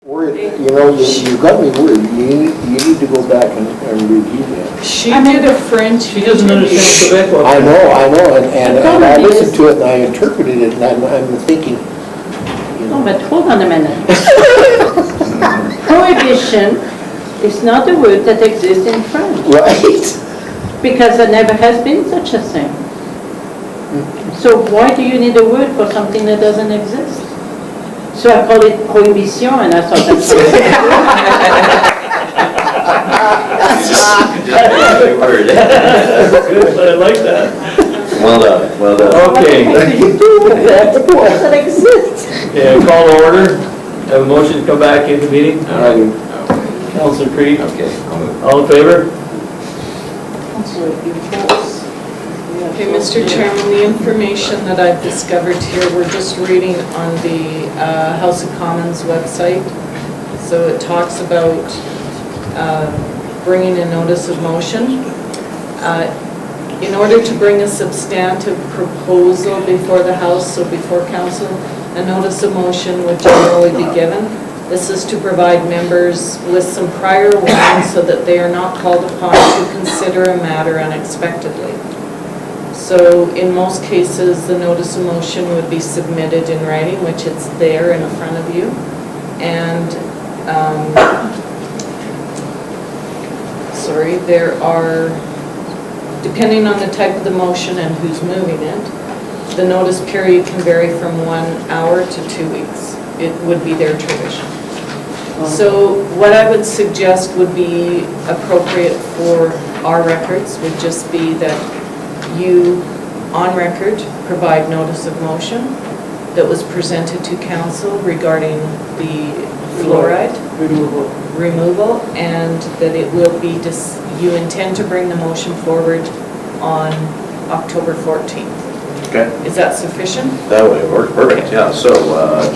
You know, you got me worried. You need to go back and review that. She did a French. She doesn't understand Quebec. I know, and I listened to it and I interpreted it and I'm thinking, you No, know. but hold on a minute. Prohibition is not a word that exists in French. Right. Because there never has been such a thing. So why do you need a word for something that doesn't exist? So I call it prohibition, and I thought that's Good, I like that. Well done, well done. Okay. what do you do with that? It doesn't exist. Okay, call to order. Have a motion to come back into meeting. Councillor Creed. Okay, I'll move. All in favor? Okay, Mr. Chairman, the information that I've discovered here, we're just reading on the House of Commons website. So it talks about bringing a notice of motion. In order to bring a substantive proposal before the House, so before Council, a notice of motion would generally be given. This is to provide members with some prior warning so that they are not called upon to consider a matter unexpectedly. So in most cases, the notice of motion would be submitted in writing, which it's there in front of you. And, there are, depending on the type of the motion and who's moving it, the notice period can vary from 1 hour to 2 weeks. It would be their tradition. So what I would suggest would be appropriate for our records would just be that you, on record, provide notice of motion that was presented to council regarding the fluoride removal, and that it will be, you intend to bring the motion forward on October 14th. Okay, Is that sufficient? that would work perfect, yeah. So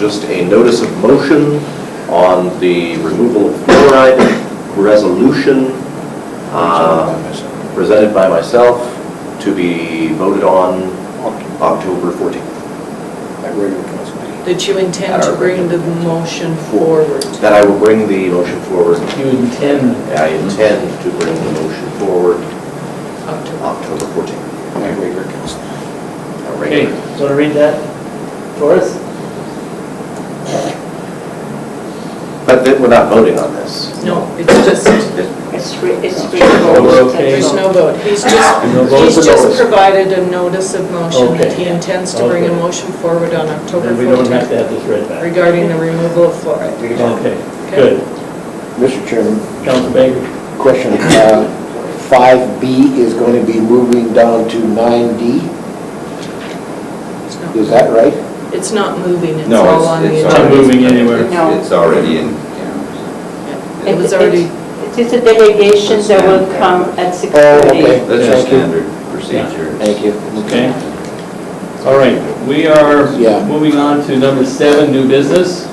just a notice of motion on the removal of fluoride resolution presented by myself to be voted on October 14th. At regular council meeting. That you intend to bring the motion forward. That I will bring the motion forward. You intend. I intend to bring the motion forward October. October 14th. At regular council. Okay, want to read that for us? But we're not voting on this. No, it's just, It's free. Oh, we're okay. there's no vote. He's No vote just, for he's just notice. provided a notice of motion that Okay. he intends to bring a Okay. motion forward on October And we don't have 14th to have this read back. regarding the removal of fluoride. Okay, good. Mr. Chairman, Councillor Bengry. question, 5B is going to be moving down to 9D, It's not- is that right? It's not moving, it's No, all on the it's Not agenda. moving anywhere. No. It's already in, It was already, It is a delegation that will come at 6:30. Oh, okay. that's Thank just you. standard procedure. Thank you. Okay. All right, we are Yeah. moving on to number 7, new business.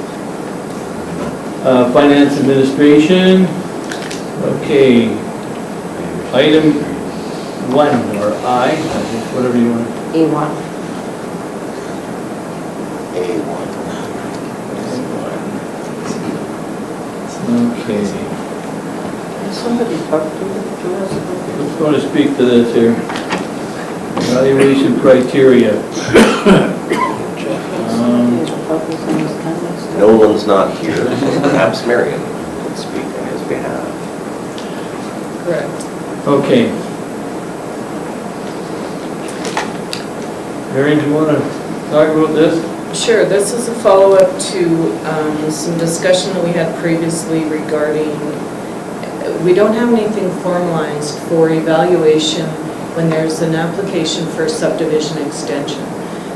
Finance administration. Okay. Item 1, or I think, whatever you want. A1. A1. Okay. Somebody talked to us about Who's going to speak to this here? Evaluation criteria. Nolan's not here, so perhaps Marian can speak on his behalf. correct. Okay. Marian, do you want to talk about this? Sure, this is a follow-up to some discussion that we had previously regarding, we don't have anything formalized for evaluation when there's an application for a subdivision extension.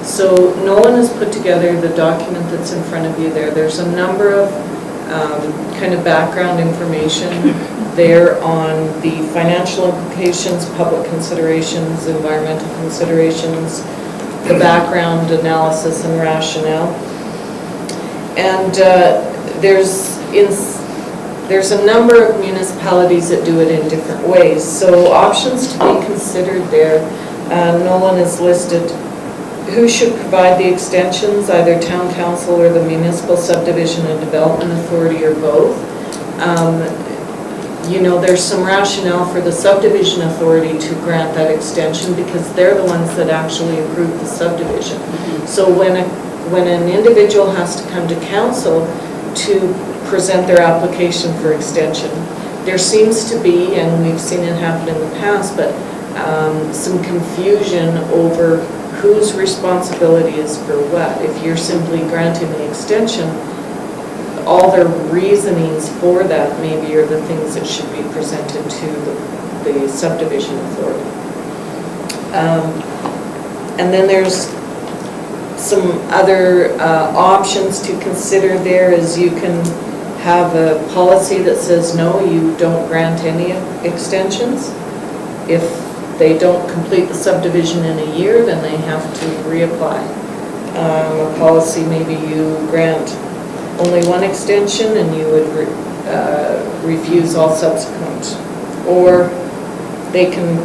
So Nolan has put together the document that's in front of you there. There's a number of kind of background information there on the financial implications, public considerations, environmental considerations, the background analysis and rationale. And there's a number of municipalities that do it in different ways. So options to be considered there, Nolan has listed who should provide the extensions, either town council or the municipal subdivision and development authority or both. You know, there's some rationale for the subdivision authority to grant that extension because they're the ones that actually approve the subdivision. So when an individual has to come to council to present their application for extension, there seems to be, and we've seen it happen in the past, but some confusion over whose responsibility is for what. If you're simply granting the extension, all their reasonings for that maybe are the things that should be presented to the subdivision authority. And then there's some other options to consider there is you can have a policy that says no, you don't grant any extensions. If they don't complete the subdivision in a year, then they have to reapply. A policy, maybe you grant only one extension and you would refuse all subsequent. Or they can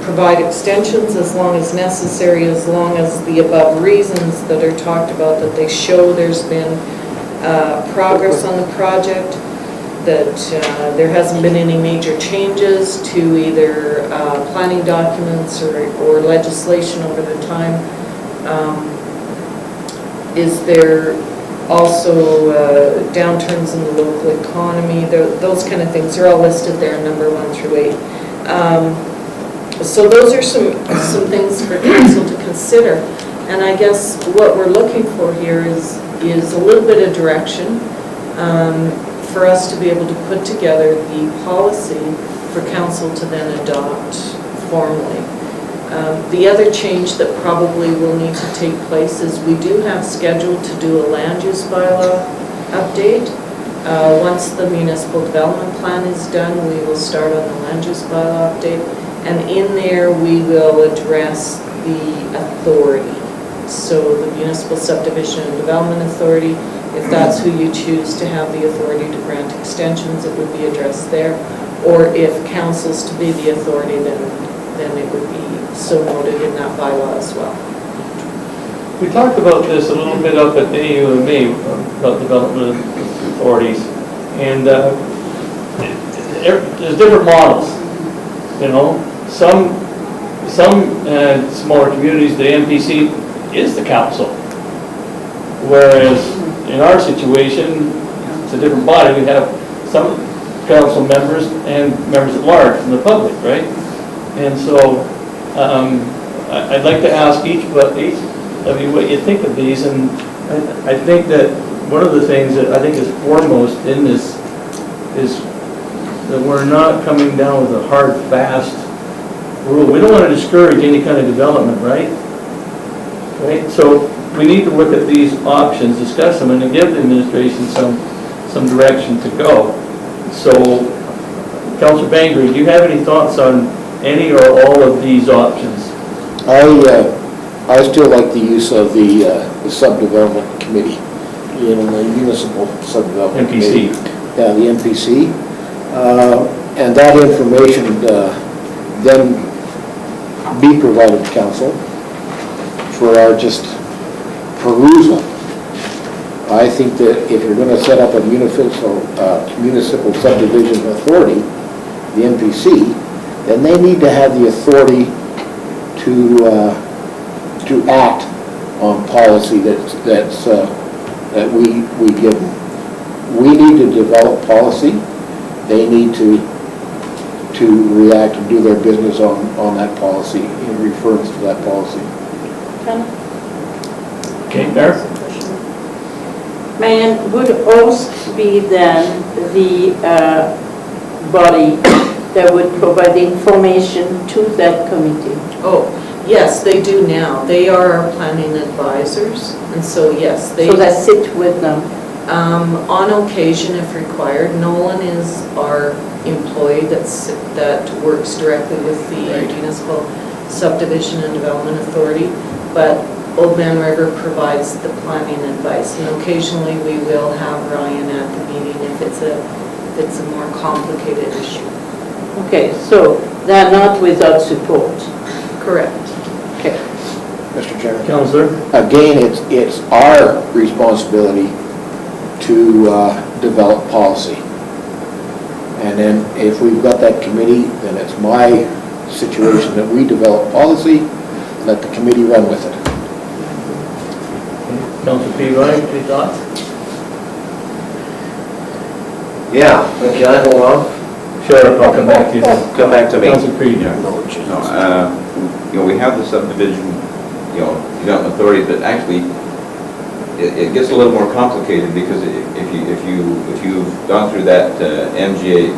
provide extensions as long as necessary, as long as the above reasons that are talked about, that they show there's been progress on the project, that there hasn't been any major changes to either planning documents or legislation over the time. Is there also downturns in the local economy? Those kind of things are all listed there, number 1 through 8. So those are some things for council to consider. And I guess what we're looking for here is a little bit of direction for us to be able to put together the policy for council to then adopt formally. The other change that probably will need to take place is we do have scheduled to do a land use bylaw update. Once the municipal development plan is done, we will start on the land use bylaw update. And in there, we will address the authority. So the municipal subdivision and development authority, if that's who you choose to have the authority to grant extensions, it would be addressed there. Or if council's to be the authority, then it would be so noted in that bylaw as well. We talked about this a little bit up at AUMA, about development authorities, and there's different models, you know. Some smaller communities, the MPC is the council, whereas in our situation, it's a different body. We have some council members and members at large from the public, right? And so I'd like to ask each of you what you think of these, and I think that one of the things that I think is foremost in this is that we're not coming down with a hard, fast rule. We don't want to discourage any kind of development, right? Right? So we need to look at these options, discuss them, and to give the administration some direction to go. So, Councillor Bengry, do you have any thoughts on any or all of these options? I still like the use of the sub-development committee, you know, the municipal sub-development committee. MPC. Yeah, the MPC. And that information then be provided to council for our just perusal. I think that if you're going to set up a municipal subdivision authority, the MPC, then they need to have the authority to act on policy that we give them. We need to develop policy. They need to react and do their business on that policy in reference to that policy. Okay, Mayor? Marian, would OSC be then the body that would provide the information to that committee? Oh, yes, they do now. They are our planning advisors, and so yes, they... So that sit with them? On occasion, if required. Nolan is our employee that works directly with the municipal subdivision and development authority, but Old Man River provides the planning advice, and occasionally we will have Ryan at the meeting if it's a more complicated issue. Okay, so they're not without support? Correct. Okay. Mr. Chairman. Councillor? Again, it's our responsibility to develop policy. And then if we've got that committee, then it's my situation that we develop policy, let the committee run with it. Councillor Peavoy, any thoughts? Yeah, can I hold on? Sure, I'll come back to you then. Come back to me. Councillor Creed. We have the subdivision, development authority, but actually, it gets a little more complicated because if you've gone through that MGA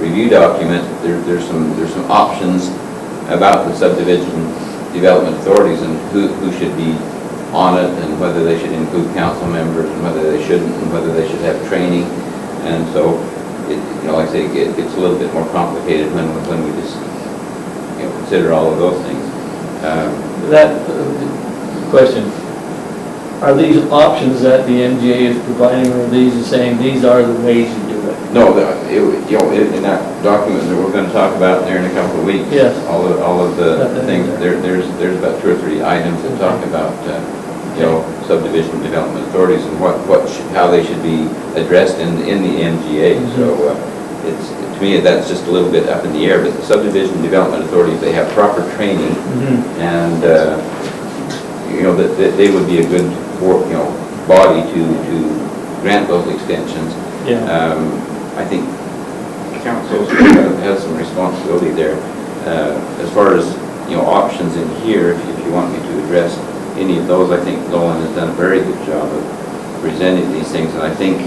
review document, there's some options about the subdivision development authorities and who should be on it and whether they should include council members and whether they shouldn't and whether they should have training. And so, like I say, it gets a little bit more complicated when we just consider all of those things. That question, are these options that the MGA is providing, or are these saying these are the ways you do it? No, in that document that we're going to talk about there in a couple of weeks, Yes. all of the things, there's about 2 or 3 items that talk about subdivision development authorities and how they should be addressed in the MGA. Mhm. So to me that's just a little bit up in the air. But the subdivision development authorities, they have proper training, and that they would be a good body to grant those extensions. Yeah. I think council has some responsibility there. As far as, options in here, if you want me to address any of those, I think Nolan has done a very good job of presenting these things. And I think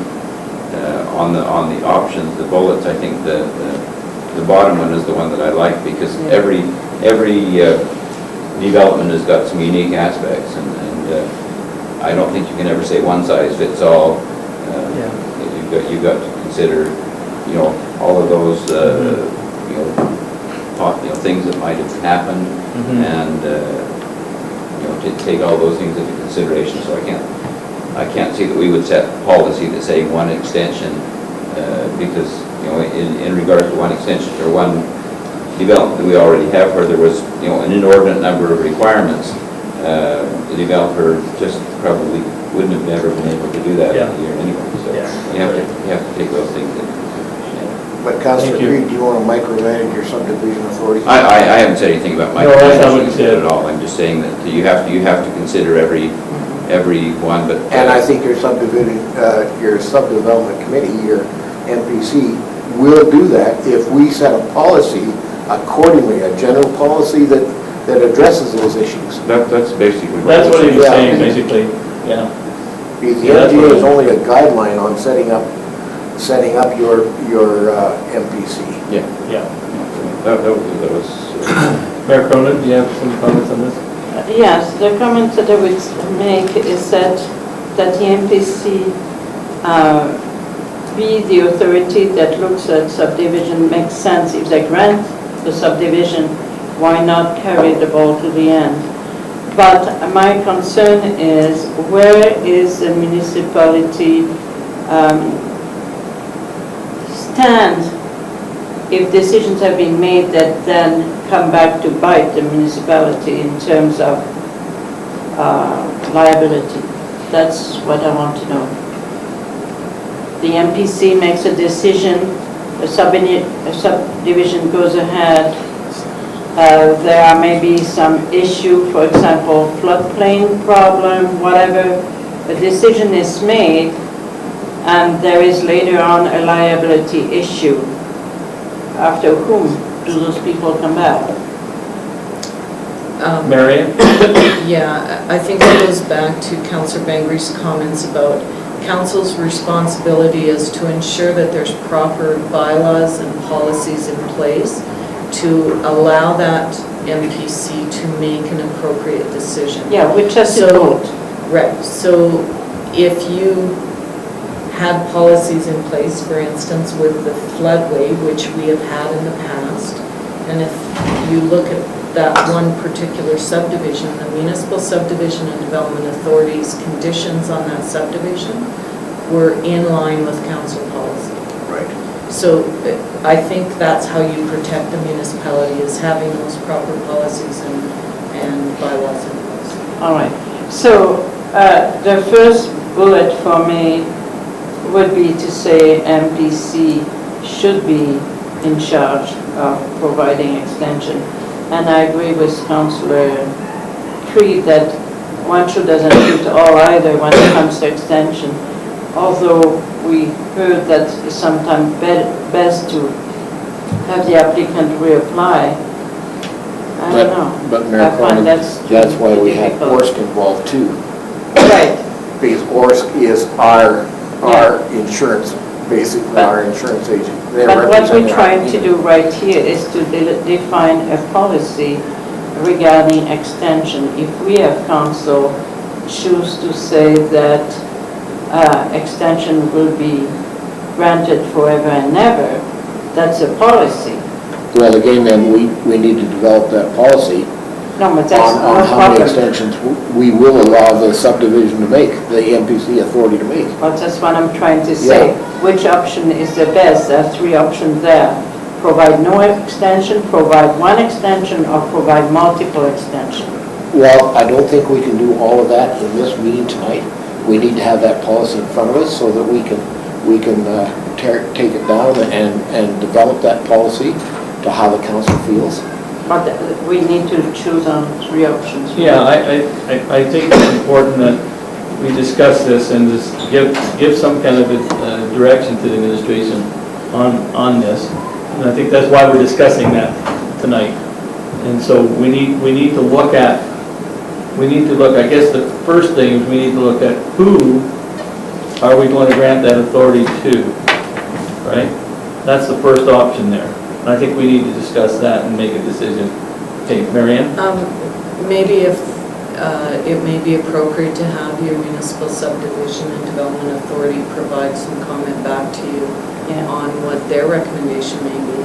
on the options, the bullets, I think the bottom one is the one that I like because every development has got some unique aspects, and I don't think you can ever say one size fits all. You've got to consider, all of those, things that might have happened, and to take all those things into consideration. So I can't see that we would set policy to say one extension, because in regards to one extension or one development that we already have where there was an inordinate number of requirements, the developer just probably wouldn't have never been able to do that in a year anyway. So you have to take those things into consideration. But Councillor Thank you. Creed, do you want to micromanage your subdivision authority? I haven't said anything about my No, that's not what you said. at all. I'm just saying that you have to consider every one, but. And I think your sub-development committee, your MPC, will do that if we set a policy accordingly, a general policy that addresses those issues. That's basically. That's what he was Yeah. saying, basically, yeah. Because the Yeah, that's MGA what is only a guideline on setting up your MPC. Yeah. Yeah. That was. Mayor Kronen, do you have some comments on this? Yes, the comment that I would make is that the MPC be the authority that looks at subdivision makes sense. If they grant the subdivision, why not carry the ball to the end? But my concern is, where is the municipality stand if decisions have been made that then come back to bite the municipality in terms of liability? That's what I want to know. The MPC makes a decision, a subdivision goes ahead, there are maybe some issue, for example, floodplain problem, whatever, a decision is made, and there is later on a liability issue. After whom do those people come back? Marian? Yeah, I think it goes back to Councillor Bengry's comments about council's responsibility is to ensure that there's proper bylaws and policies in place to allow that MPC to make an appropriate decision. Yeah, which has to vote. Right, so if you had policies in place, for instance, with the floodway, which we have had in the past, and if you look at that one particular subdivision, the Municipal Subdivision and Development Authority's conditions on that subdivision were in line with council policy. Right. So I think that's how you protect the municipality, is having those proper policies and bylaws in place. All right. So the first bullet for me would be to say MPC should be in charge of providing extension. And I agree with Councillor Creed that one doesn't shoot all either when it comes to extension. Although we heard that it's sometimes best to have the applicant reapply. I don't know. But I Mayor find Cronin, that's why we have difficult. ORSC involved too. Right. Because ORSC is our insurance, basically our insurance agent. They But what represent we're our trying to agent. do right here is to define a policy regarding extension. If we have council choose to say that extension will be granted forever and never, that's a policy. Well, again, then, we need to develop that policy No, but that's on no how many problem. extensions we will allow the subdivision to make, the MPC authority to make. But that's what I'm trying to say. Which option is the best? There are three options there. Provide no extension, provide one extension, or provide multiple extensions. Well, I don't think we can do all of that in this meeting tonight. We need to have that policy in front of us so that we can take it down and develop that policy to how the council feels. But we need to choose on three options. Yeah, I think it's important that we discuss this and just give some kind of a direction to the administration on this. And I think that's why we're discussing that tonight. And so we need to look at, I guess the first thing is we need to look at who are we going to grant that authority to, right? That's the first option there. And I think we need to discuss that and make a decision. Okay, Marian? Maybe if it may be appropriate to have your municipal subdivision and development authority provide some comment back to you on what their recommendation may be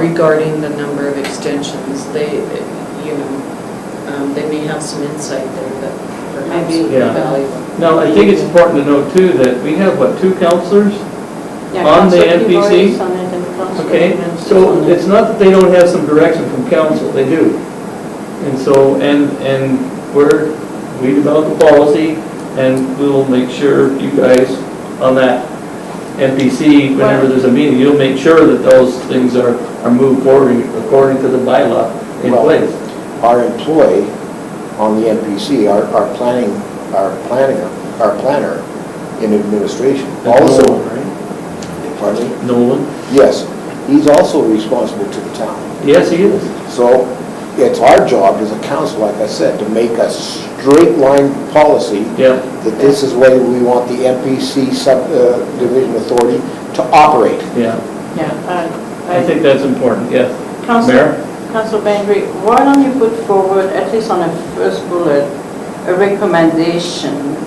regarding the number of extensions. They may have some insight there that perhaps would be valuable. No, I think it's important to note too that we have, what, 2 councillors on the NPC? Okay, so it's not that they don't have some direction from council, they do. And so, and we develop a policy and we'll make sure you guys on that NPC, whenever there's a meeting, you'll make sure that those things are moved forward according to the bylaw in place. Our employee on the NPC, our planner in administration, also, pardon me? Nolan? Yes, he's also responsible to the town. Yes, he is. So it's our job as a council, like I said, to make a straight line policy Yeah. that this is the way we want the MPC subdivision authority to operate. Yeah. Yeah, I think that's important, yes. Mayor? Councillor Bengry, why don't you put forward, at least on a first bullet, a recommendation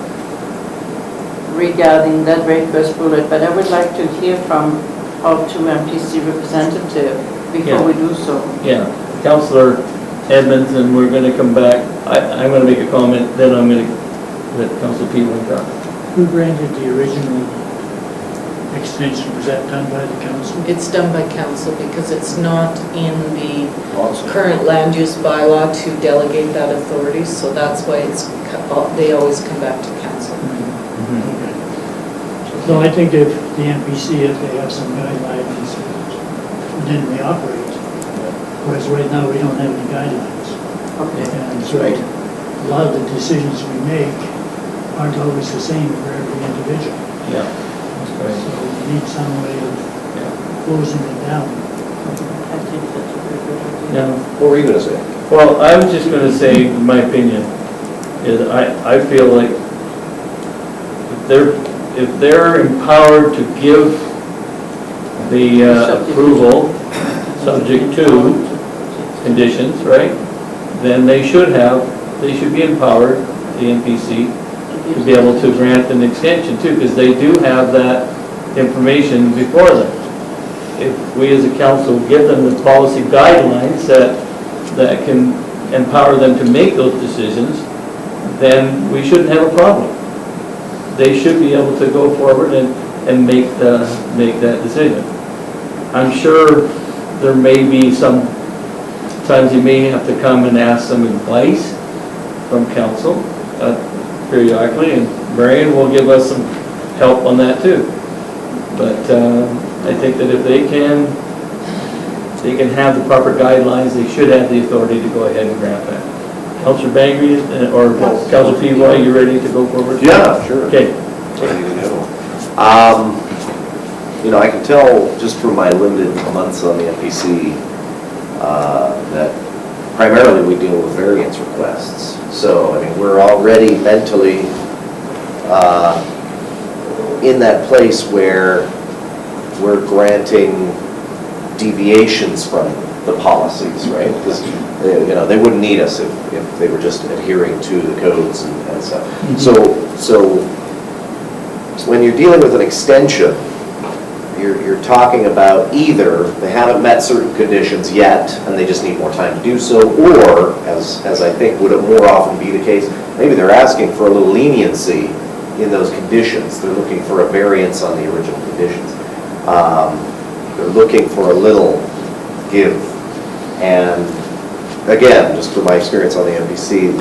regarding that very first bullet, but I would like to hear from our 2 MPC representatives before we do so. Yeah, Councillor Edmonds, and we're going to come back. I'm going to make a comment, then I'm going to let Councillor Peavoy talk. Who granted the original extension? Was that done by the council? It's done by council because it's not in the Also. current land use bylaw to delegate that authority, so that's why they always come back to council. Okay. So I think if the NPC, if they have some guidelines, then they operate. Whereas right now, we don't have any guidelines. Okay. And so a lot of the decisions we make aren't always the same for every individual. Yeah. So we need some way of closing it down. I think that's a very good idea. Yeah. What were you going to say? Well, I was just going to say, my opinion, is I feel like if they're empowered to give the approval subject to conditions, right, then they should be empowered, the NPC, to be able to grant an extension too, because they do have that information before them. If we as a council give them the policy guidelines that can empower them to make those decisions, then we shouldn't have a problem. They should be able to go forward and make that decision. I'm sure there may be some times you may have to come and ask some advice from council periodically, and Marian will give us some help on that too. But I think that if they can have the proper guidelines, they should have the authority to go ahead and grant that. Councillor Bengry or Councillor Peavoy, you ready to go forward? Yeah, sure. Okay. Ready to go. I can tell just from my limited months on the MPC that primarily we deal with variance requests. So, I mean, we're already mentally in that place where we're granting deviations from the policies, right? Because, they wouldn't need us if they were just adhering to the codes and stuff. So when you're dealing with an extension, you're talking about either they haven't met certain conditions yet and they just need more time to do so, or, as I think would more often be the case, maybe they're asking for a little leniency in those conditions. They're looking for a variance on the original conditions. They're looking for a little give. And again, just from my experience on the MPC,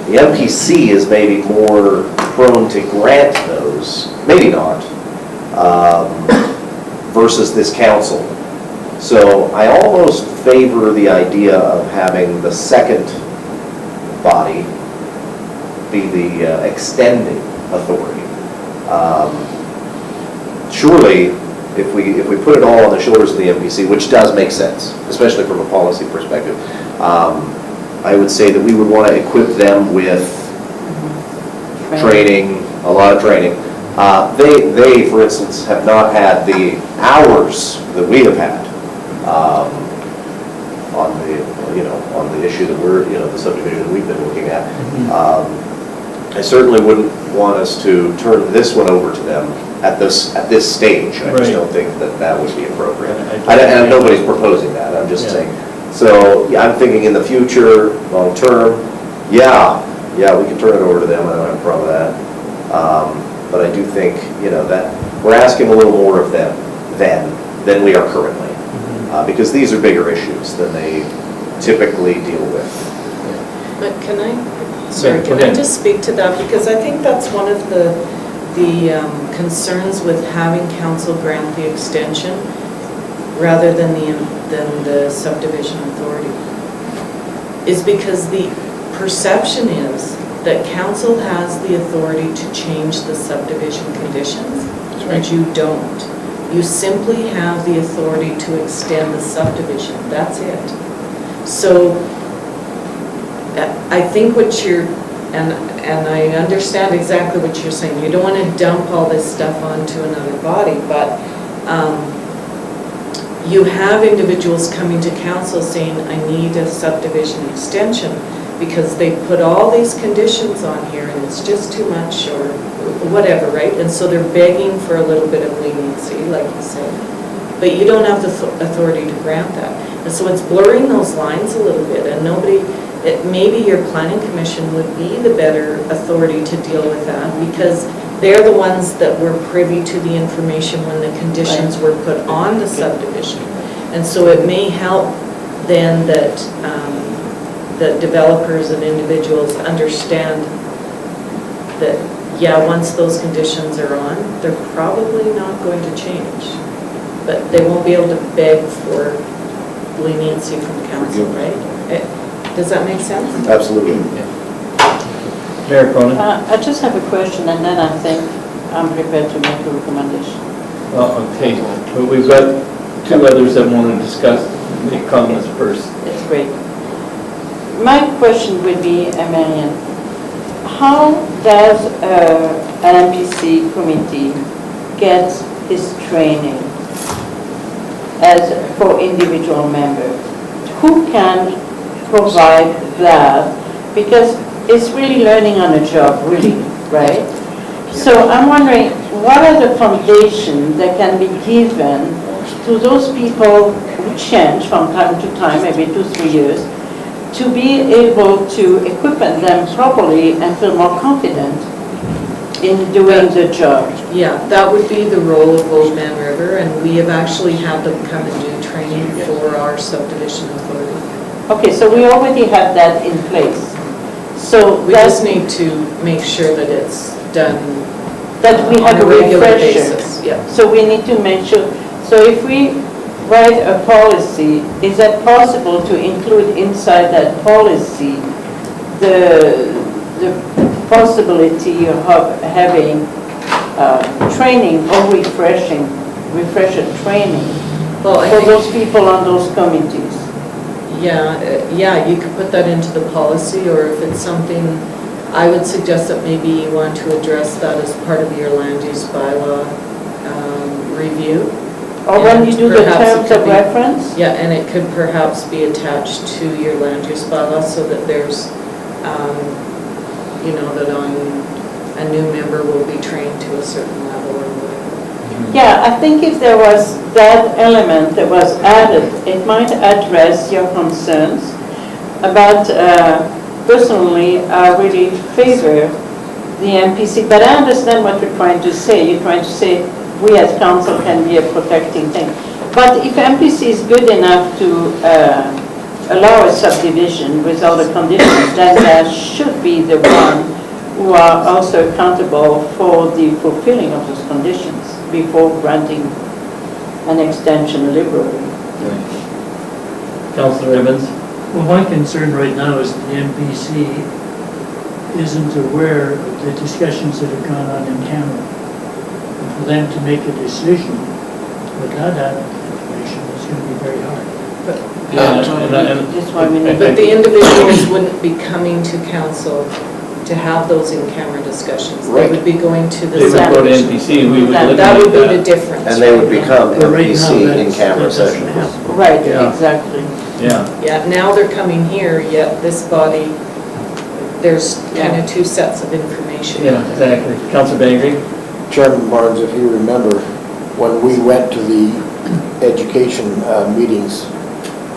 the MPC is maybe more prone to grant those, maybe not, versus this council. So I almost favor the idea of having the second body be the extending authority. Surely, if we put it all on the shoulders of the MPC, which does make sense, especially from a policy perspective, I would say that we would want to equip them with training, a lot of training. They, for instance, have not had the hours that we have had on the issue that we're, the subdivision that we've been looking at. I certainly wouldn't want us to turn this one over to them at this stage. I just don't think that would be appropriate. And nobody's proposing that. I'm just saying. So I'm thinking in the future, long term, yeah, we can turn it over to them. I don't have a problem with that. But I do think, that we're asking a little more of them than we are currently, because these are bigger issues than they typically deal with. But can I just speak to that? Because I think that's one of the concerns with having council grant the extension rather than the subdivision authority, is because the perception is that council has the authority to change the subdivision conditions, and you don't. You simply have the authority to extend the subdivision, that's it. So I think what you're, and I understand exactly what you're saying, you don't want to dump all this stuff onto another body, but you have individuals coming to council saying, I need a subdivision extension, because they put all these conditions on here and it's just too much or whatever, right? And so they're begging for a little bit of leniency, like you said. But you don't have the authority to grant that. And so it's blurring those lines a little bit, and maybe your planning commission would be the better authority to deal with that, because they're the ones that were privy to the information when the conditions were put on the subdivision. And so it may help then that developers and individuals understand that, once those conditions are on, they're probably not going to change. But they won't be able to beg for leniency from council, right? Does that make sense? Absolutely. Mayor Kronen? I just have a question, and then I think I'm prepared to make a recommendation. Okay, but we've got two others that want to discuss, make comments first. It's great. My question would be, Marian, how does an MPC committee get this training for individual members? Who can provide that? Because it's really learning on the job, really, right? So I'm wondering, what are the foundations that can be given to those people who change from time to time, maybe 2-3 years, to be able to equip them properly and feel more confident in doing the job? Yeah, that would be the role of Old Man River, and we have actually had them come and do training for our subdivision authority. Okay, so we already have that in place. So We that's, just need to make sure that it's done that we on have a a regular refresher. basis. Yeah. So we need to make sure, so if we write a policy, is that possible to include inside that policy the possibility of having training or refresher training Well, I for think, those people on those committees? yeah, you could put that into the policy, or if it's something, I would suggest that maybe you want to address that as part of your land use bylaw review. Or when you And do the perhaps it terms could of be- reference? Yeah, and it could perhaps be attached to your land use bylaw so that there's, that on, a new member will be trained to a certain level or whatever. Yeah, I think if there was that element that was added, it might address your concerns about, personally, I really favor the MPC, but I understand what you're trying to say. You're trying to say we as council can be a protecting thing. But if MPC is good enough to allow a subdivision with all the conditions, then there should be the one who are also accountable for the fulfilling of those conditions before granting an extension liberally. Councillor Edmonds? Well, my concern right now is the MPC isn't aware of the discussions that have gone on in camera. And for them to make a decision without that information is going to be very hard. That's why we need. But the individuals wouldn't be coming to council to have those in-camera discussions. They Right. would be going to the They would go to subdivision. NPC and we would eliminate That would be the that. difference. And they would become But right now, MPC that's- in-camera that doesn't sessions. happen. Right, Yeah. exactly. Yeah, Yeah, now they're coming here, yet this body, there's kind of two sets of information. yeah, exactly. Councillor Bengry? Chairman Barnes, if you remember, when we went to the education meetings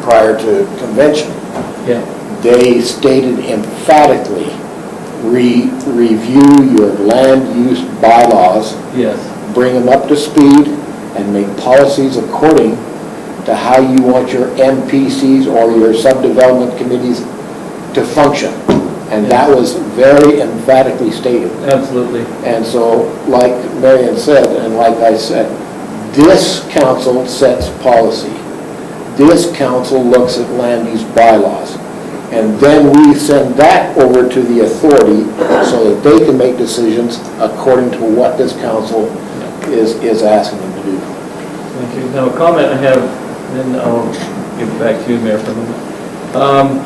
prior to convention, Yeah. they stated emphatically, review your land use bylaws, Yes. bring them up to speed, and make policies according to how you want your MPCs or your subdevelopment committees to function. And that was very emphatically stated. Absolutely. And so, like Marian said, and like I said, this council sets policy. This council looks at land use bylaws. And then we send that over to the authority so that they can make decisions according to what this council is asking them to do. Thank you. Now, a comment I have, then I'll give it back to you, Mayor, for a moment.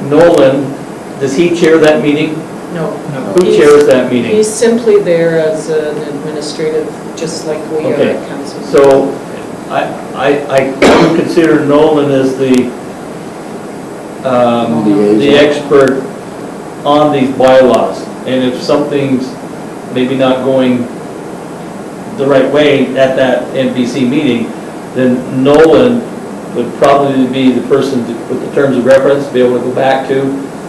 Nolan, does he chair that meeting? No. Who He's- chairs that meeting? He's simply there as an administrative, just like we are Okay. at council. So I would consider Nolan as the expert on these bylaws. And if something's maybe not going the right way at that NPC meeting, then Nolan would probably be the person with the terms of reference, be able to go back to,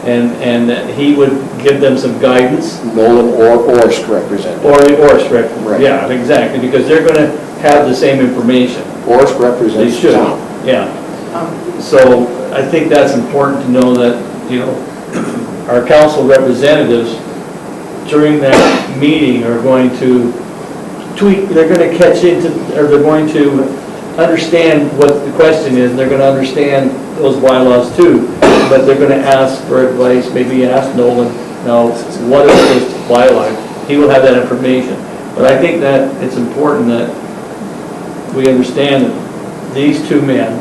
and that he would give them some guidance. Nolan or Orsk representative. Or script, Right. yeah, exactly, because they're gonna have the same information. Orsk They represents the should, town. yeah. So I think that's important to know that, our council representatives during that meeting are going to tweak, they're gonna catch into, or they're going to understand what the question is, and they're gonna understand those bylaws too, but they're gonna ask for advice, maybe ask Nolan, now, what is this bylaw? He will have that information. But I think that it's important that we understand that these two men,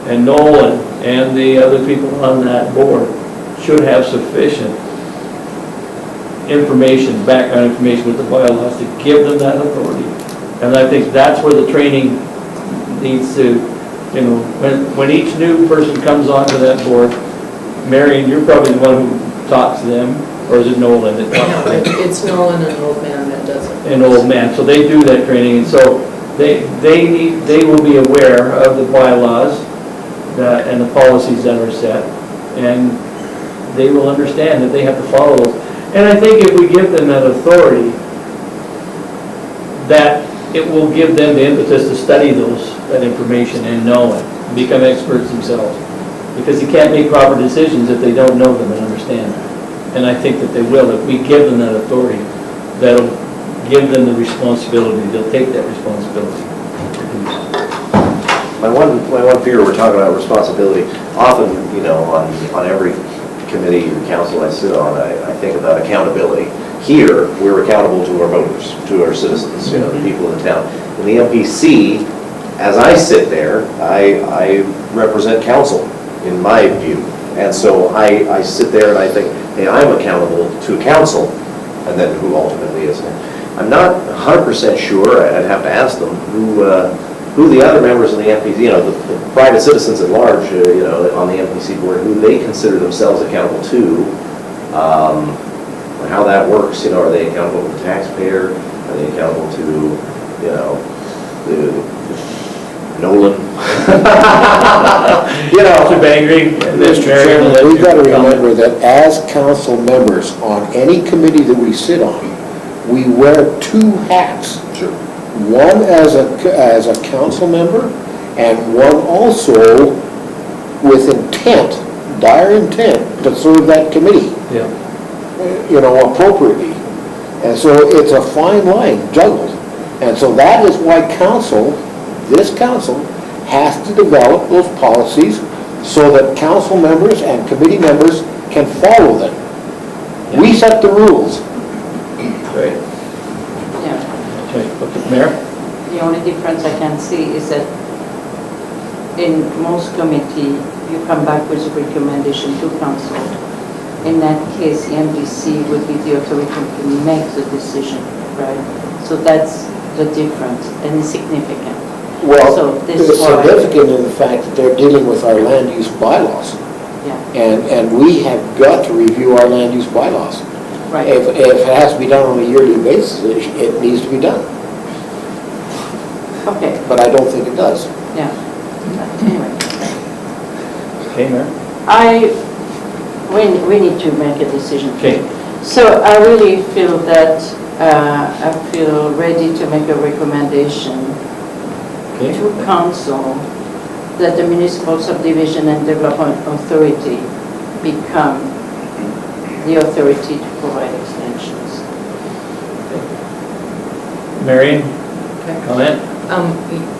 and Nolan, and the other people on that board, should have sufficient information, background information with the bylaws to give them that authority. And I think that's where the training needs to, when each new person comes onto that board, Marian, you're probably the one who talks to them, or is it Nolan that talks to them? It's Nolan, an old man that does it. An old man, so they do that training, and so they will be aware of the bylaws and the policies that are set, and they will understand that they have to follow those. And I think if we give them that authority, that it will give them the impetus to study that information and know it, become experts themselves. Because you can't make proper decisions if they don't know them and understand them. and I think that they will, if we give them that authority, that'll give them the responsibility, they'll take that responsibility. My one fear, we're talking about responsibility, often, you know, on every committee or council I sit on, I think about accountability. Here, we're accountable to our voters, to our citizens, you know, the people in the town. In the MPC, as I sit there, I represent council, in my view. And so I sit there and I think, hey, I'm accountable to council, and then who ultimately is. I'm not 100% sure, I'd have to ask them, who the other members of the MPC, you know, the private citizens at large, you know, on the MPC board, who they consider themselves accountable to, how that works, you know, are they accountable to the taxpayer? Are they accountable to, you know, the Nolan? You know. To Bengry, and then Mr. Marian, Chairman, we've got to comment. remember that as council members on any committee that we sit on, we wear two hats. Sure. One as a council member, and one also with intent, dire intent, to serve that committee, Yeah. you know, appropriately. And so it's a fine line juggled. And so that is why council, this council, has to develop those policies so that council members and committee members can follow them. We set the rules. Right. Yeah. Okay, okay, Mayor? The only difference I can see is that in most committee, you come back with a recommendation to council. In that case, the MDC would be the authority to make the decision, right? So that's the difference, and it's significant. Well, So this it's is why- significant in the fact that they're dealing with our land use bylaws. Yeah, And we have got to review our land use bylaws. right. If it has to be done on a yearly basis, it needs to be done. Okay, But I don't think it does. yeah. Anyway, Okay, Mayor? we need to make a decision. Okay. So I really feel that, I feel ready to make a recommendation Okay. to council that the Municipal Subdivision and Development Authority become the authority to provide extensions. Marian, Okay. comment?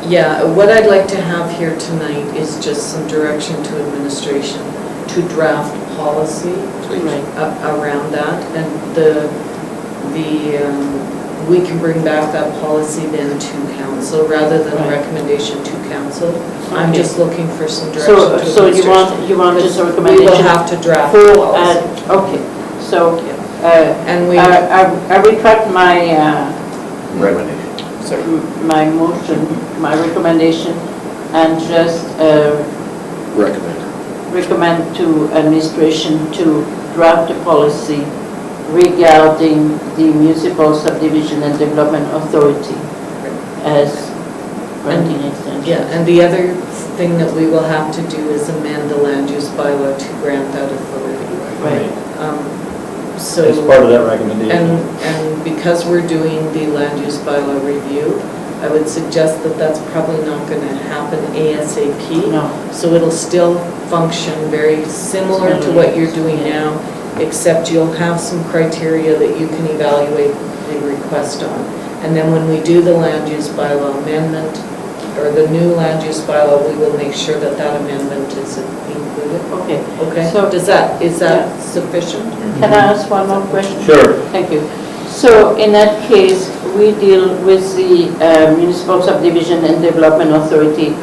Yeah, what I'd like to have here tonight is just some direction to administration to draft policy Right. around that, and we can bring back that policy then to council rather than a Right. recommendation to council. I'm Okay. just looking for some direction to So administration. you want just a We recommendation? will have to draft the For, policy. okay, so, And we, I retract my, Recommendation. my motion, my recommendation, and just Recommend. recommend to administration to draft a policy regarding the Municipal Subdivision and Development Authority as granting extension. yeah, and the other thing that we will have to do is amend the land use bylaw to grant that authority. Right. So. As part of that recommendation. And because we're doing the land use bylaw review, I would suggest that that's probably not going to happen ASAP. No. So it'll still function very similar to what you're doing now, except you'll have some criteria that you can evaluate the request on. And then when we do the land use bylaw amendment, or the new land use bylaw, we will make sure that that amendment is included. Okay. Okay? So- Is that sufficient? Can I ask one more question? Sure. Thank you. So in that case, we deal with the Municipal Subdivision and Development Authority.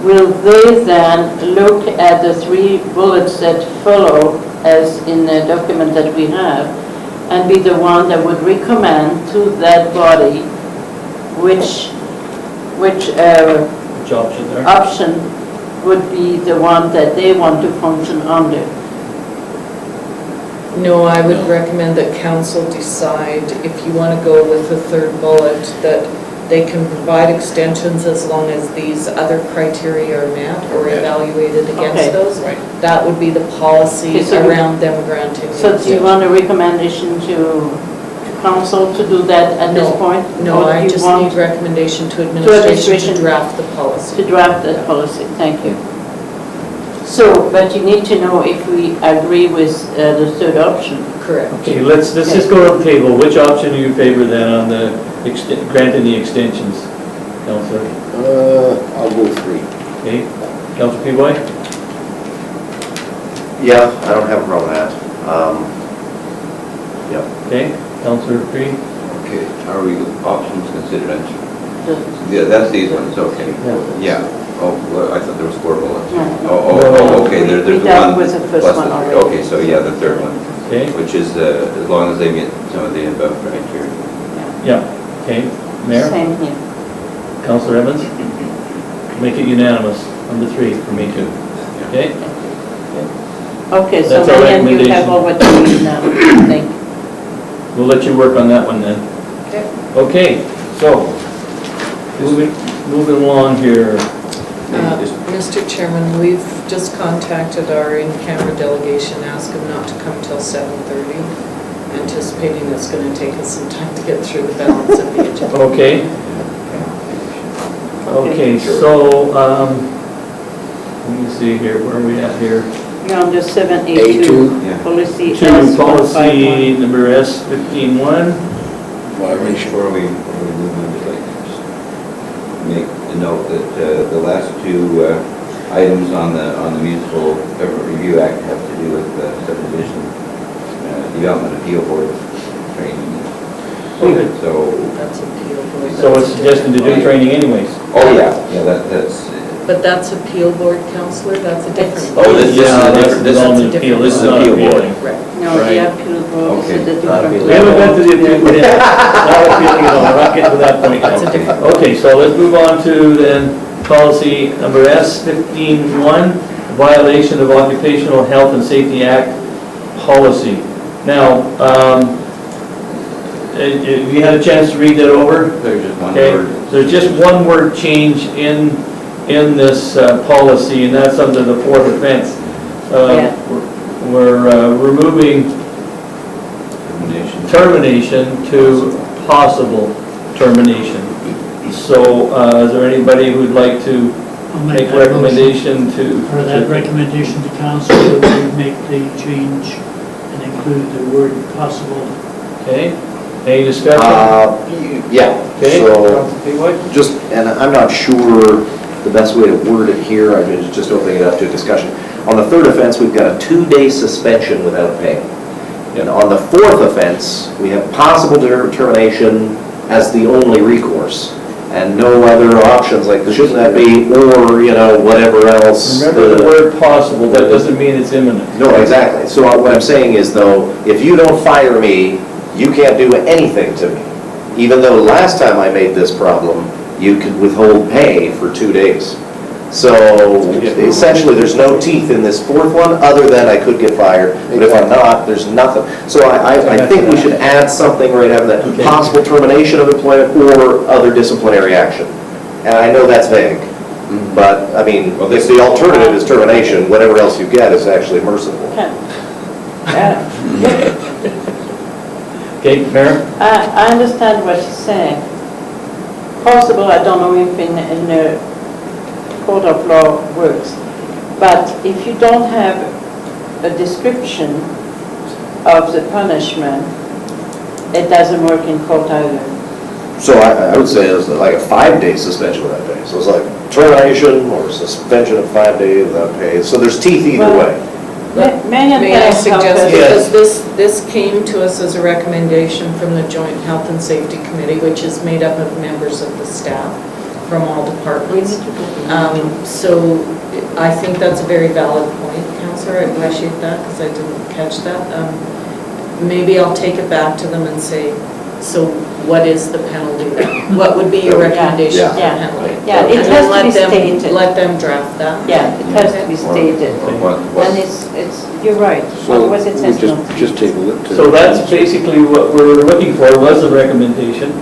Will they then look at the 3 bullets that follow as in the document that we have and be the one that would recommend to that body which Which option there? option would be the one that they want to function under? No, I would recommend that council decide if you want to go with the 3rd bullet, that they can provide extensions as long as these other criteria are met or evaluated Okay. against those. Right. That would be the policy Okay, so you- around them granting the So do you extension. want a recommendation to council to do that at this point? No, Or do I you just want need recommendation to administration administration to draft the to policy. draft that policy? Thank you. So, but you need to know if we agree with the 3rd option. Correct. Okay, let's just go to the table. Which option do you favor then on the granting the extensions, Councillor? I'll go 3. Okay, Councillor Peavoy? Yeah, I don't have a problem with that. Yeah. Okay, Councillor Cree? Okay, are we options considered? Yeah, that's these ones, okay. Yeah. Oh, well, I thought there was 4 bullets. No. Oh, okay, there's We one. dealt with the first plus one the- already. Okay, so yeah, the third one, Okay, which is as long as they meet some of the above criteria. yeah, okay. Mayor? Same here. Councillor Edmonds? Make it unanimous, number 3 for me too. Okay? Okay, so That's our Marian, you recommendation. have all what you need now, I think. We'll let you work on that one then. Okay. Okay, so, moving along here. Mr. Chairman, we've just contacted our in-camera delegation, asked them not to come till 7:30, anticipating it's going to take us some time to get through the balance of the agenda. Okay. Okay, so, let me see here, where are we at here? You're on the 7A2, Yeah. policy To S151. policy number S15-1. Violation. Before we move on, I'd like to just make a note that the last 2 items on the Municipal Government Review Act have to do with subdivision development appeal board training. Okay. So, That's appeal board. So it's suggesting to do training anyways. oh yeah, that's, But that's appeal board, Councillor, that's a different. oh, this is Yeah, a that's different, this on is, the That's a appeal, this is different- not appeal board. appealing. Right. No, Right. the appeal board is Okay. a Not different. appeal. We haven't got to the appeal yet. Not appealing at all, we're not getting to that point That's a yet. different. Okay, so let's move on to then policy number S15-1, violation of Occupational Health and Safety Act policy. Now, have you had a chance to read that over? there's just one Okay, word. there's just one word change in this policy, and that's under the 4th offense. Yeah. We're removing Termination. termination to possible termination. So, is there anybody who'd like to I'll make that motion. recommendation to? For that recommendation to council, that we make the change and include the word possible. Okay, any discussion? Yeah, Okay, so, Councilor Peavoy? just, and I'm not sure the best way to word it here, I'm just opening it up to discussion. On the 3rd offense, we've got a 2-day suspension without pay. And on the 4th offense, we have possible termination as the only recourse, and no other options, like, shouldn't that be, or, whatever else. Remember the word possible, that doesn't mean it's imminent. No, exactly. So what I'm saying is, though, if you don't fire me, you can't do anything to me. Even though last time I made this problem, you could withhold pay for 2 days. So essentially, there's no teeth in this 4th one, other than I could get fired. But if I'm not, there's nothing. So I think we should add something right after that. Okay. Possible termination of employment or other disciplinary action. And I know that's vague, but, I mean, if the alternative is termination, whatever else you get is actually merciful. Okay. Yeah. Okay, Mayor? I understand what you're saying. Possible, I don't know if in a court of law works, but if you don't have a description of the punishment, it doesn't work in court either. So I would say it's like a 5-day suspension without pay. So it's like termination or suspension of 5 days without pay. So there's teeth either Well, way. Marian, May I can help suggest, us? Yes. because this came to us as a recommendation from the Joint Health and Safety Committee, which is made up of members of the staff from all departments. So I think that's a very valid point, Councillor. I appreciate that because I didn't catch that. Maybe I'll take it back to them and say, so what is the penalty then? What would be your recommendation for Yeah. penalty? Yeah, it And has then to be let them- stated. Let them draft that. Yeah, it has to be stated. What- And you're right, otherwise it says no. Just table it to. So that's basically what we're looking for, was a recommendation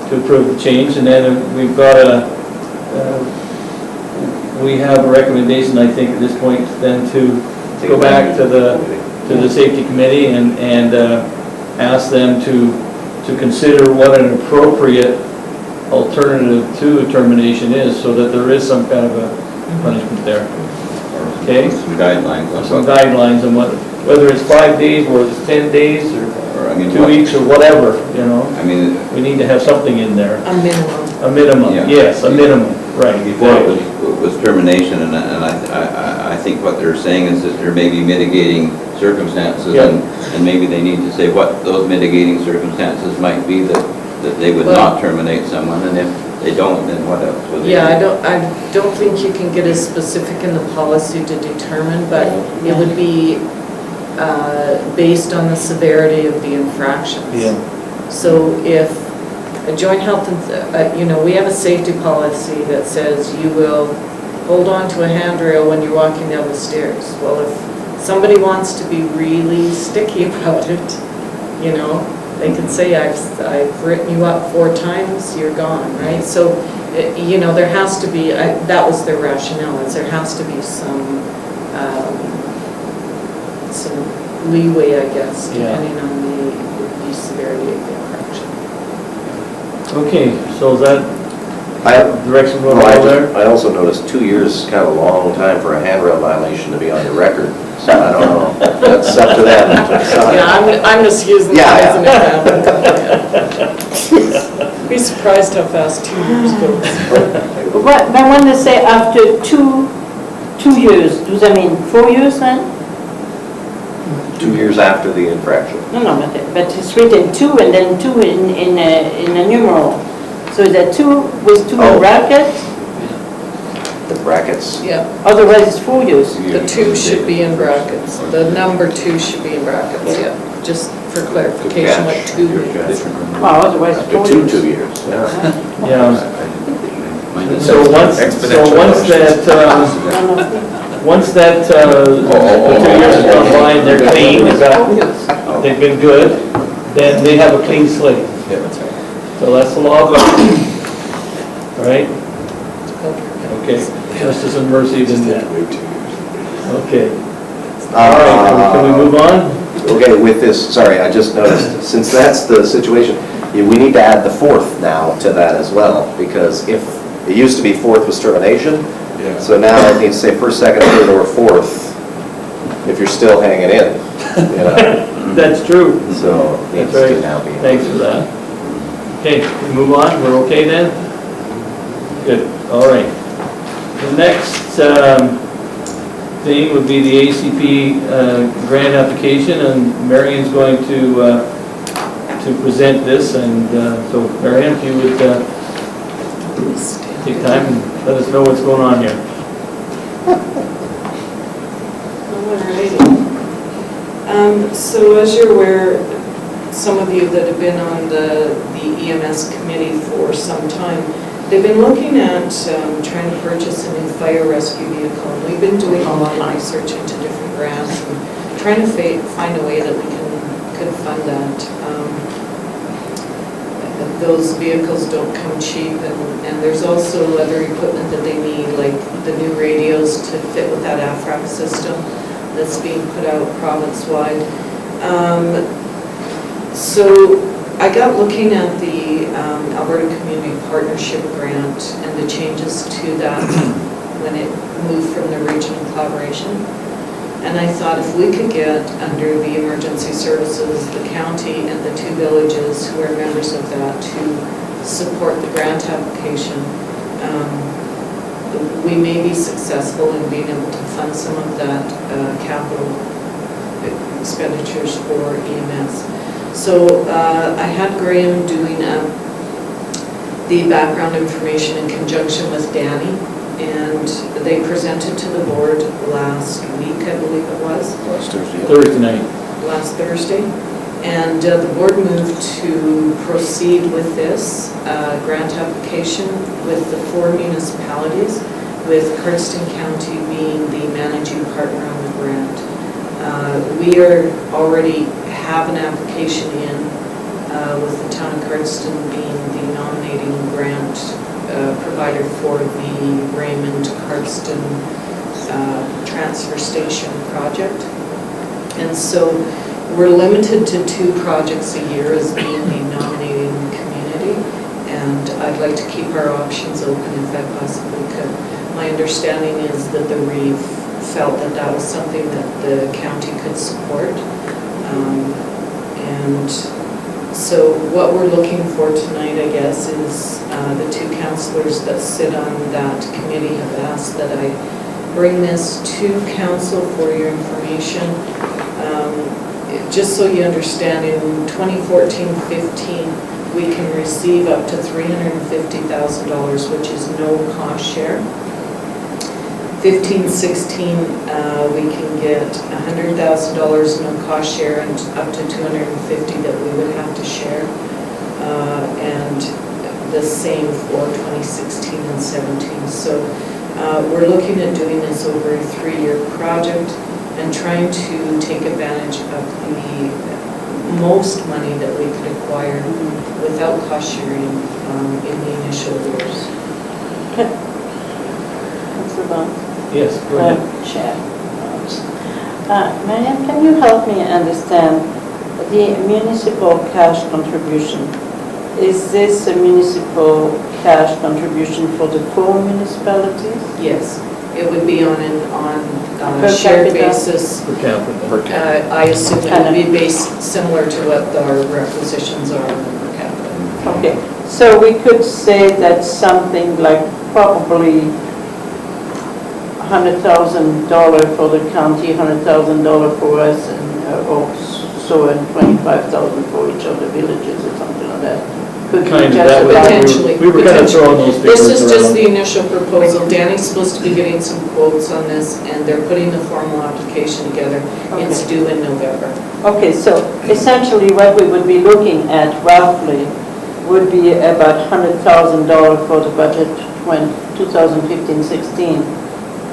to approve the change, and then we've got we have a recommendation, I think, at this point, then to go back to the safety committee and ask them to consider what an appropriate alternative to termination is, so that there is some kind of a punishment there. Okay? Some guidelines on Some what. guidelines on what whether it's 5 days or it's 10 days Or, I mean, 2 weeks or whatever, you know. I mean, We need to have something in there. A minimum. A minimum, Yeah. yes, a minimum, right. before it was termination, and I think what they're saying is that there may be mitigating circumstances, Yeah. and maybe they need to say what those mitigating circumstances might be that they would not terminate someone, and if they don't, then what else would they do? Yeah, I don't think you can get as specific in the policy to determine, but it would be based on the severity of the infractions. Yeah. So if a joint health, we have a safety policy that says you will hold on to a handrail when you're walking down the stairs. Well, if somebody wants to be really sticky about it, they can say, I've written you up 4 times, you're gone, right? So, there has to be, that was their rationale, is there has to be some leeway, I guess, depending on the severity of the infraction. Okay, so is that direction we'll go there? I also noticed 2 years is kind of a long time for a handrail violation to be on your record, so I don't know. That's up to them to decide. Yeah, I'm just using that as an example. Be surprised how fast 2 years goes. But when they say after two years, does that mean 4 years then? 2 years after the infraction. No, but it's written 2 and then 2 in a numeral. So is that 2 with 2 Oh. brackets? The brackets. Yeah, Otherwise it's 4 years. the 2 should be in brackets. The number 2 should be in brackets, yeah. Just for clarification, what 2 means. Well, otherwise After 4 2 years. years, yeah. Yeah. So once that, once that 2 years has gone by and they're clean, they've been good, then they have a clean slate. Yeah, that's right. So that's the law of God. All right? Okay, justice and mercy is in that. Okay. All right, can we move on? Okay, with this, sorry, I just noticed, since that's the situation, we need to add the 4th now to that as well, because if, it used to be 4th was termination, so now it needs to say 1st, 2nd, 3rd, or 4th, if you're still hanging in, That's true. so it needs That's to right. now be. Thanks for that. Okay, we move on, we're okay then? Good, all right. The next thing would be the ACP grant application, and Marian's going to present this, and so Marian, if you would take time and let us know what's going on here. Alrighty. So as you're aware, some of you that have been on the EMS committee for some time, they've been looking at trying to purchase a new fire rescue vehicle. And we've been doing a lot of research into different grants and trying to find a way that we could fund that. Those vehicles don't come cheap, and there's also other equipment that they need, like the new radios to fit with that AFRAC system that's being put out province-wide. So I got looking at the Alberta Community Partnership Grant and the changes to that when it moved from the regional collaboration. And I thought if we could get under the emergency services, the county and the 2 villages who are members of that to support the grant application, we may be successful in being able to fund some of that capital expenditures for EMS. So I had Graham doing the background information in conjunction with Danny, and they presented to the board last week, I believe it was. Thursday night. Last Thursday. And the board moved to proceed with this grant application with the 4 municipalities, with Cardston County being the managing partner on the grant. We already have an application in with the town of Cardston being the nominating grant provider for the Raymond Cardston transfer station project. And so we're limited to 2 projects a year as being the nominating community, and I'd like to keep our options open if I possibly could. My understanding is that the REEF felt that that was something that the county could support. And so what we're looking for tonight, I guess, is the two councillors that sit on that committee have asked that I bring this to council for your information. Just so you understand, in 2014-15, we can receive up to $350,000, which is no cost share. 15-16, we can get $100,000 no cost share and up to $250,000 that we would have to share. And the same for 2016 and 17. So we're looking at doing this over a 3-year project and trying to take advantage of the most money that we could acquire without cost sharing in the initial years. Councillor Barnes? Yes, go ahead. Chair. Marian, can you help me understand the municipal cash contribution? Is this a municipal cash contribution for the 4 municipalities? Yes, it would be on Per a shared capita? basis. Per capita. I assume it would be based similar to what our requisitions are on per capita. Okay, so we could say that something like probably $100,000 for the county, $100,000 for us, and so and $25,000 for each of the villages or something like that. Could be Kind of just that way. about- Potentially. We were kind of throwing those figures This is just around. the initial proposal. Danny's supposed to be getting some quotes on this, and they're putting the formal application together. It's Okay. due in November. Okay, so essentially what we would be looking at roughly would be about $100,000 for the budget 2015-16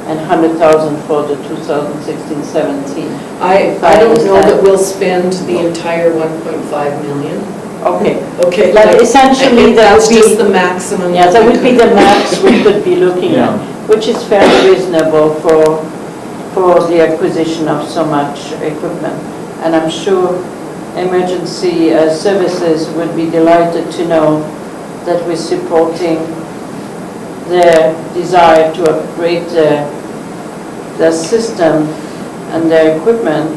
and $100,000 for the 2016-17. I don't know that we'll spend the entire 1.5 million. Okay, Okay. But like, essentially I think that that's would just be- the maximum. yeah, that we would be could- the max we could be looking Yeah. at, which is fairly reasonable for the acquisition of so much equipment. And I'm sure emergency services would be delighted to know that we're supporting their desire to upgrade their system and their equipment,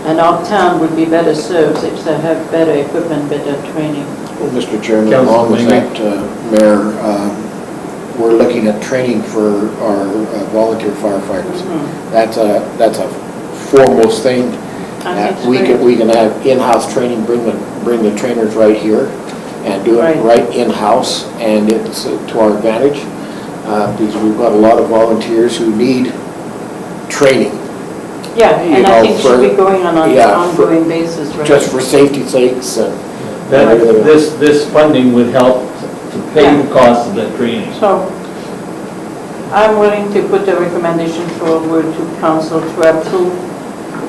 and our town would be better served if they have better equipment, better training. Well, Mr. Chairman, Councillor along with Bengry. that, Mayor, we're looking at training for our volunteer firefighters. That's a foremost thing. I think it's We great. can have in-house training, bring the trainers right here and do it right in-house, and it's to our advantage, because we've got a lot of volunteers who need training, Yeah, you and I know, think should be for- going on an yeah, ongoing basis, right? just for safety's sakes and That, everything. this funding would help to pay the cost of that training. So I'm willing to put a recommendation forward to council to approve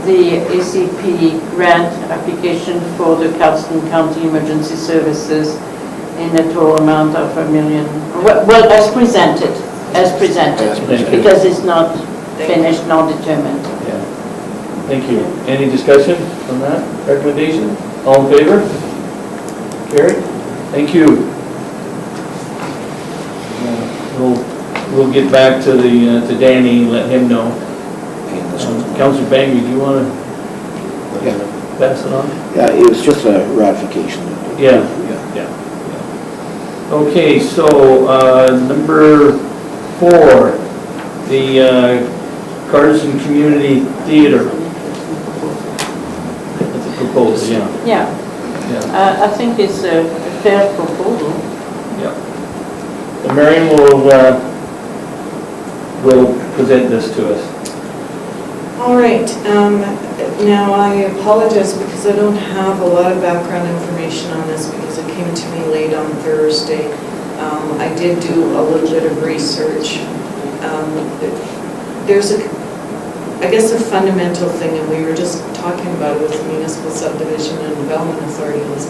the ACP grant application for the Cardston County Emergency Services in a total amount of $1 million. Well, as presented, As presented. because it's not finished, not determined. Yeah. Thank you. Any discussion on that recommendation? All in favor? Carried? Thank you. We'll get back to to Danny and let him know. Councillor Bengry, do you want to Yeah. pass it on? Yeah, it was just a ratification. Yeah. Okay, so number 4, the Carlson Community Theater. That's a proposal, yeah. Yeah, Yeah. I think it's a fair proposal. So Marian will present this to us. All right, now I apologize because I don't have a lot of background information on this because it came to me late on Thursday. I did do a little bit of research. There's I guess a fundamental thing, and we were just talking about it with the Municipal Subdivision and Development Authority, is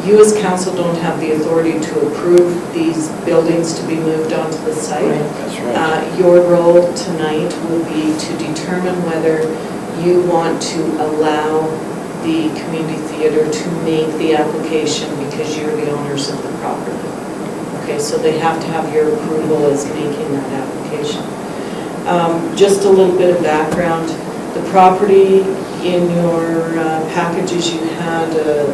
you as council don't have the authority to approve these buildings to be moved onto the site. That's right. Your role tonight will be to determine whether you want to allow the community theater to make the application because you're the owners of the property. Okay, so they have to have your approval as making that application. Just a little bit of background. The property in your packages, you had a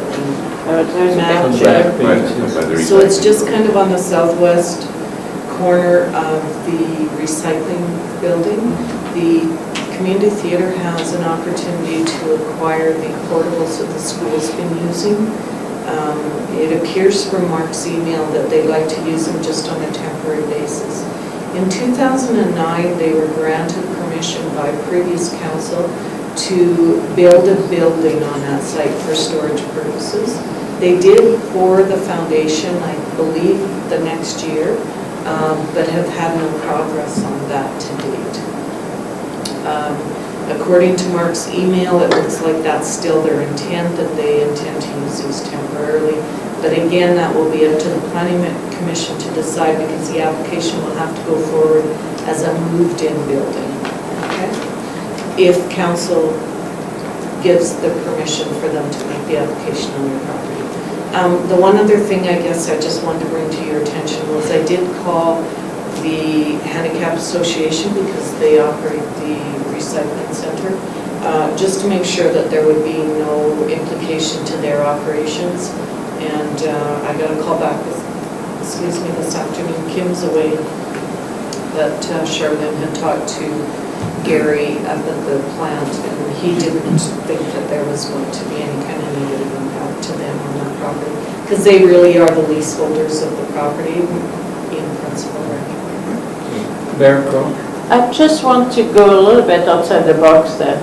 There's a map On the there. back page. By the So it's recycling. just kind of on the southwest corner of the recycling building. The community theater has an opportunity to acquire the portables that the school's been using. It appears from Mark's email that they'd like to use them just on a temporary basis. In 2009, they were granted permission by previous council to build a building on that site for storage purposes. They did pour the foundation, I believe, the next year, but have had no progress on that to date. According to Mark's email, it looks like that's still their intent, that they intend to use these temporarily. But again, that will be up to the planning commission to decide, because the application will have to go forward as a moved-in building. Okay? If council gives the permission for them to make the application on their property. The one other thing I guess I just wanted to bring to your attention was I did call the Handicap Association, because they operate the recycling center, just to make sure that there would be no implication to their operations. And I got a call back this afternoon. Kim's away, that Charlene had talked to Gary up at the plant, and he didn't think that there was going to be any kind of negative impact to them on that property, because they really are the leaseholders of the property in principle. Mayor Kronen? I just want to go a little bit outside the box there.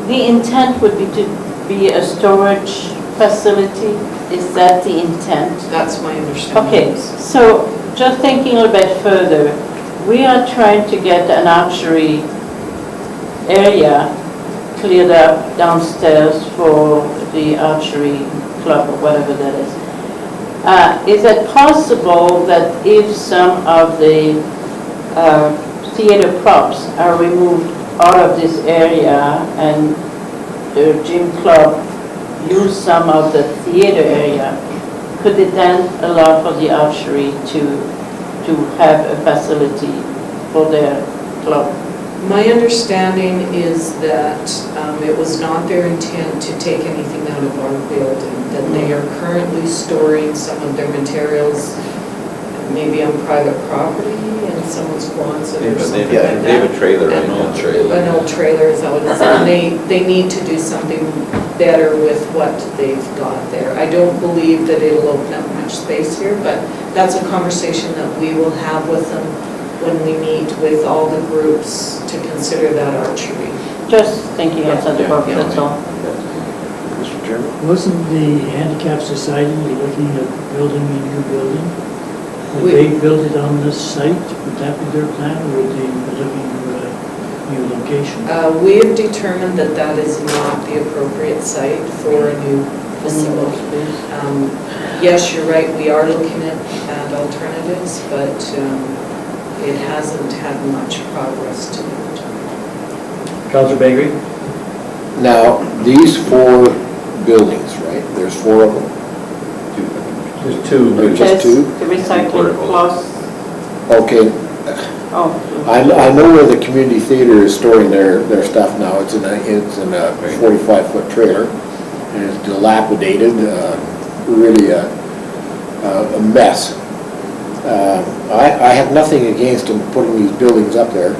The intent would be to be a storage facility. Is that the intent? That's my understanding. Okay, so just thinking a little bit further, we are trying to get an archery area cleared up downstairs for the archery club or whatever that is. Is it possible that if some of the theater props are removed out of this area and the gym club use some of the theater area, could it then allow for the archery to have a facility for their club? My understanding is that it was not their intent to take anything out of our building, that they are currently storing some of their materials maybe on private property in someone's closet or something like that. They have a trailer right now. An old trailer is how it is, and they need to do something better with what they've got there. I don't believe that it'll open up much space here, but that's a conversation that we will have with them when we meet with all the groups to consider that archery. Just thinking outside the box, that's all. Mr. Chairman? Wasn't the Handicap Society looking at building a new building? Would We- they build it on this site? Would that be their plan, or would they be looking for a new location? We have determined that that is not the appropriate site for a new facility. Yes, you're right, we are looking at alternatives, but it hasn't had much progress to date. Councillor Bengry? Now, these 4 buildings, right, there's 4 of them? There's 2. There's just 2? The recycling plus, Okay, oh, I know where the community theater is storing their stuff now. It's in a 45-foot trailer, and it's dilapidated, really a mess. I have nothing against them putting these buildings up there,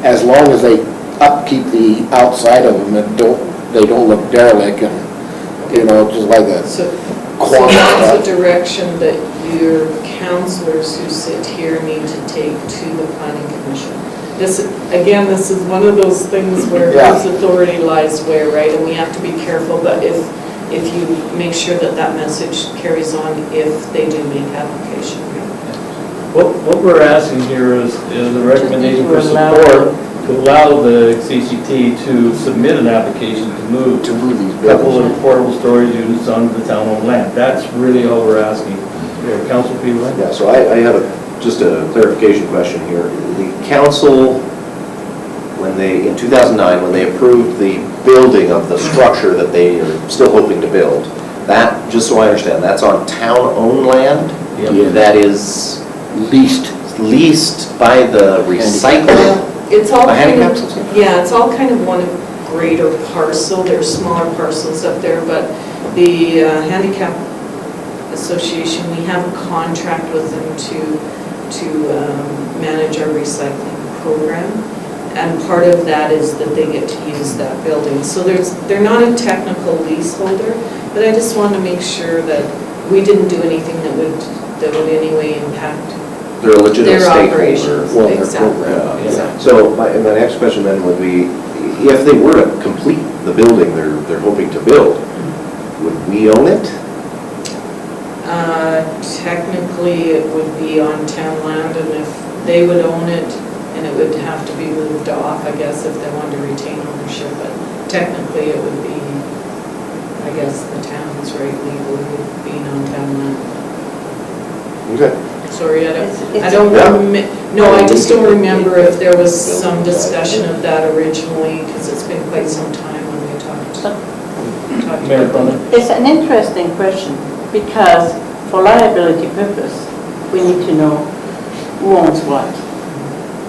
as long as they upkeep the outside of them and they don't look derelict and, just like a So quantum that's stuff. a direction that your councillors who sit here need to take to the planning commission. This is one of those things where Yeah. whose authority lies where, right? And we have to be careful, but if you make sure that message carries on if they do make application. What we're asking here is a recommendation for support to allow the CCT to submit an application to move To move these a couple buildings. of portable storage units onto the town-owned land. That's really all we're asking. Council Peavoy? Yeah, so I have just a clarification question here. The council, in 2009, when they approved the building of the structure that they are still hoping to build, that, just so I understand, that's on town-owned land? Yep. That is Leased. leased by the recycling? It's all A kind handicap of, association? yeah, it's all kind of one greater parcel. There's smaller parcels up there, but the handicap association, we have a contract with them to manage our recycling program. And part of that is that they get to use that building. So they're not a technical leaseholder, but I just wanted to make sure that we didn't do anything that would in any way impact They're a legitimate their stakeholder. operations. Well, their Exactly. program, Exactly. So my next question then would be, if they were to complete the building they're hoping to build, would we own it? Technically, it would be on town land, and if they would own it, and it would have to be moved off, I guess, if they wanted to retain ownership, but technically it would be, I guess, the town's right legally being on town land. Okay. Sorry, I It's- don't, Yeah. no, I just don't remember if there was some discussion of that originally, because it's been quite some time when we talked Mayor about Cronin? it. It's an interesting question, because for liability purpose, we need to know who owns what.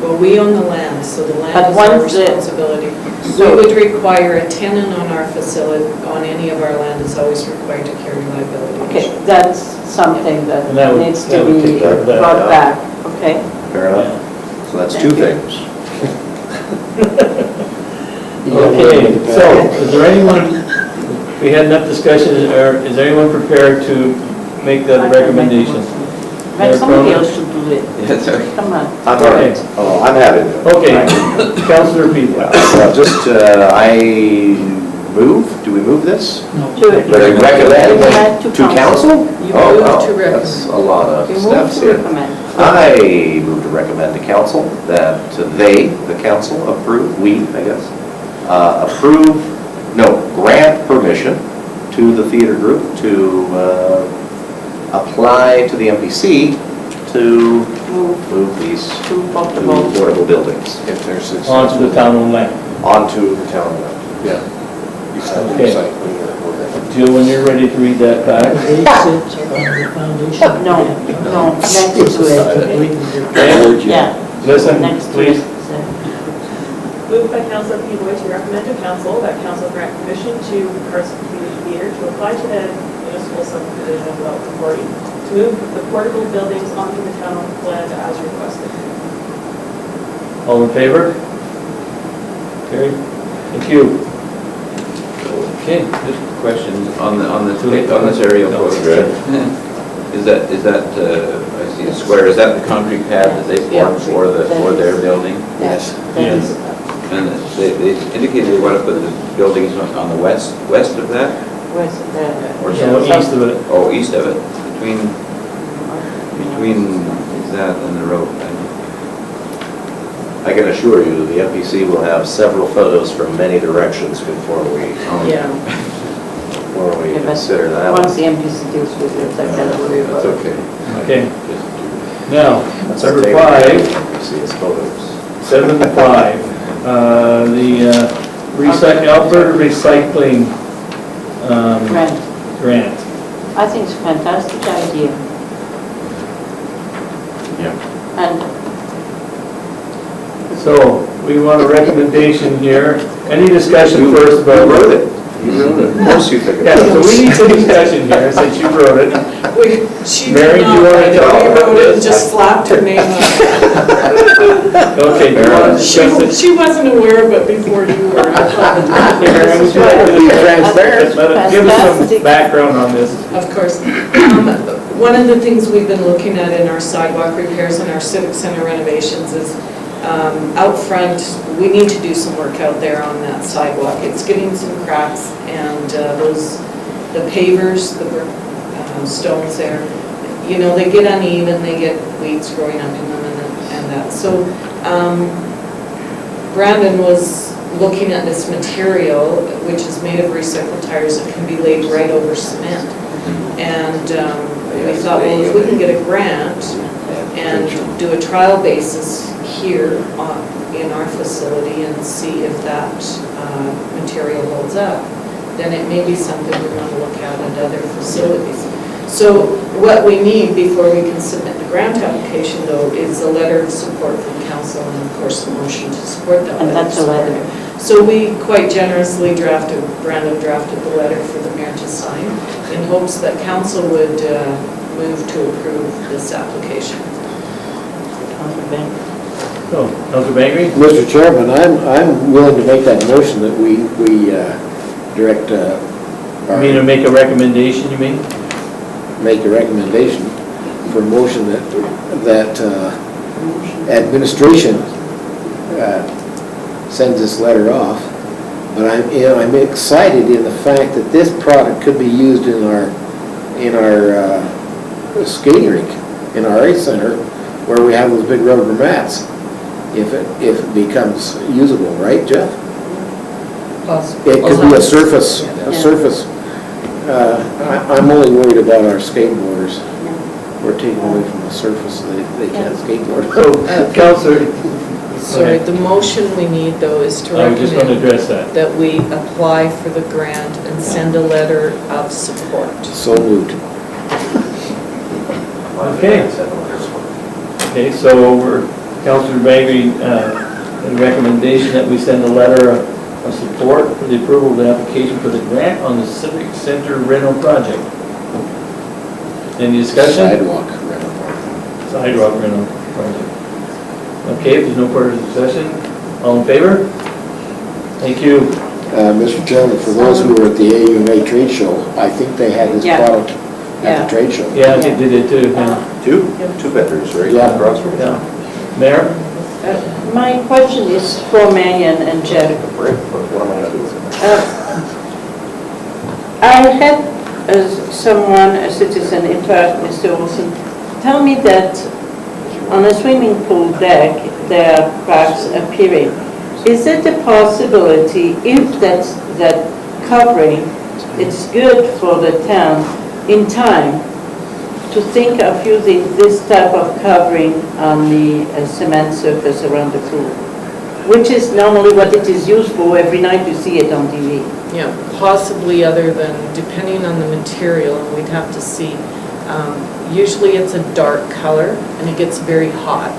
Well, we own the land, so the But land is our once the- responsibility. We So- would require a tenant on our facility, on any of our land is always required to carry liability Okay, insurance. that's something that And that would- needs to that would be take care of that, brought yeah. back, okay? Fair enough. So that's two things. Okay, so, is there anyone, we had enough discussion, or is there anyone prepared to make that recommendation? But somebody Cronin? else should do it, Yeah, sorry. come on. I'm all right. Oh, I'm happy to do it. Okay, Councillor Peavoy. Just, I move, do we move this? No. To Do I You recommend to to council? You Oh, move wow, to recommend. that's a lot of You move steps to here. recommend. I move to recommend to council that they, the council, approve, we, I guess, grant permission to the theater group to apply to the MPC to move these To two portable. portable buildings, if they're successful. Onto the town-owned land. Onto the town land. Yeah. Okay. Jill, when you're ready to read that back. They sit on the foundation. No, no, next to it. Completely different. Yeah. Listen, Next to please. it. Moved by Councillor Peavoy to recommend to council that council grant permission to Cardston Community Theatre to apply to the municipal subdivision of Development Authority to move the portable buildings onto the town land as requested. All in favor? Carried. Thank you. Okay. Just a question on this aerial No. photograph. Is that, I see a square, is that the concrete pad that they formed for their building? Yes. Yes. And they indicated they want to put the buildings on the west of that? Where's the? Or So south? east of it. Oh, east of it, between that and the road. I can assure you, the MPC will have several photos from many directions before we Yeah. Yeah, but consider that. Once the MPC deals with it, I can't worry about That's it. okay. Okay. Now, That's our number favorite. 5, MPC is photos. 7-5, the Alberta Recycling Grant. Grant. I think it's a fantastic idea. Yeah. And So, we want a recommendation here. Any discussion first Who about... wrote it? You wrote it. Of course you think Yeah, so it. we need some discussion here, since you wrote it. She Mary, did do you not, wanna I know talk you about wrote it and this? just slapped her name on it. Okay, do you want to discuss it? She wasn't aware of it before you were. Mary, would you like to Be transparent. give us some Fantastic. background on this? Of course. One of the things we've been looking at in our sidewalk repairs and our civic center renovations is out front, we need to do some work out there on that sidewalk. It's getting some cracks, and the pavers, the stones there, you know, they get uneven, they get weeds growing up in them and that. So Brandon was looking at this material, which is made of recycled tires that can be laid right over cement. And we thought, well, if we can get a grant and do a trial basis here in our facility and see if that material holds up, then it may be something we're going to look at other facilities. So what we need before we can submit the grant application, though, is a letter of support from council and, of course, a motion to support that. And that's a letter. letter. So we quite generously Brandon drafted the letter for the mayor to sign in hopes that council would move to approve this application. Councillor Bengry. So, Councillor Bengry? Mr. Chairman, I'm willing to make that motion that we direct, You mean to make a recommendation, you mean? make a recommendation for a motion that administration sends this letter off. But I'm excited in the fact that this product could be used in our skating rink, in our ice center, where we have those big rubber mats, if it becomes usable, right, Jeff? It could be a surface, I'm only worried about our skateboarders. We're taking away from the surface, so they can't skateboard. So, Councillor, Sorry, the motion we need, though, is to I was just going to recommend address that. that we apply for the grant and send a letter of support. So moved. Okay. Okay, so we're, Councillor Bengry, a recommendation that we send a letter of support for the approval of the application for the grant on the Civic Center rental project. Any discussion? Sidewalk rental. Sidewalk rental project. Okay, if there's no further discussion, all in favor? Thank you. Mr. Chairman, for those who were at the AUMA trade show, I think they had this Yeah. product at the trade show. Yeah, they did it too, yeah. Two vendors, right? Yeah. Crossroads. Yeah. Mayor? My question is for Marian and Jeff. What am I gonna do with it? I had someone, a citizen, in fact, Mr. Olson, tell me that on a swimming pool deck, there are cracks appearing. Is it a possibility, if that covering, it's good for the town in time, to think of using this type of covering on the cement surface around the pool? Which is normally what it is used for. Every night you see it on TV. Yeah, possibly other than, depending on the material, and we'd have to see. Usually it's a dark color and it gets very hot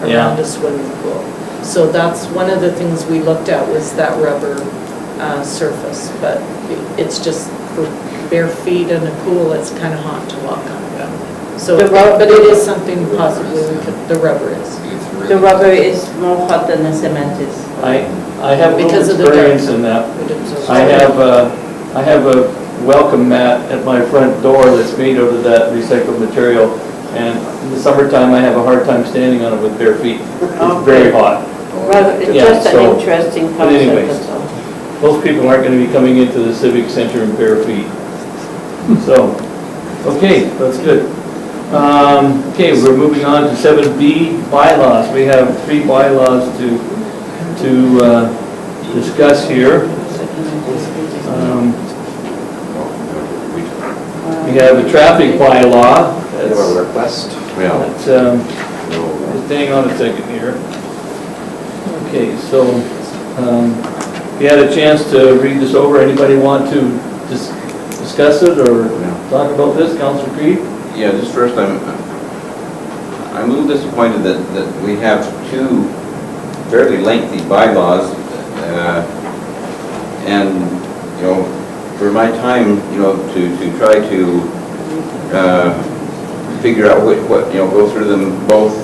Yeah. around a swimming pool. So that's one of the things we looked at, was that rubber surface. But it's just for bare feet in a pool, it's kind of hot to walk on. So, but it is something possibly the rubber is. The rubber is more hot than the cement is. I have a Because little of the experience dark. in that. It absorbs. I have a welcome mat at my front door that's made out of that recycled material, and in the summertime, I have a hard time standing on it with bare feet. It's very hot. Well, it's Yeah, just so- an interesting but concept, anyways. that's all. Most people aren't going to be coming into the Civic Center in bare feet. So, okay, that's good. Okay, we're moving on to 7B, bylaws. We have 3 bylaws to discuss here. We have a traffic bylaw. Do you have a request? Well, That's, just hang on a second here. Okay, so, you had a chance to read this over. Anybody want to discuss it or talk about this, Councillor Creed? yeah, just first, I'm a little disappointed that we have 2 fairly lengthy bylaws, and, you know, for my time, you know, to try to figure out what, you know, go through them both,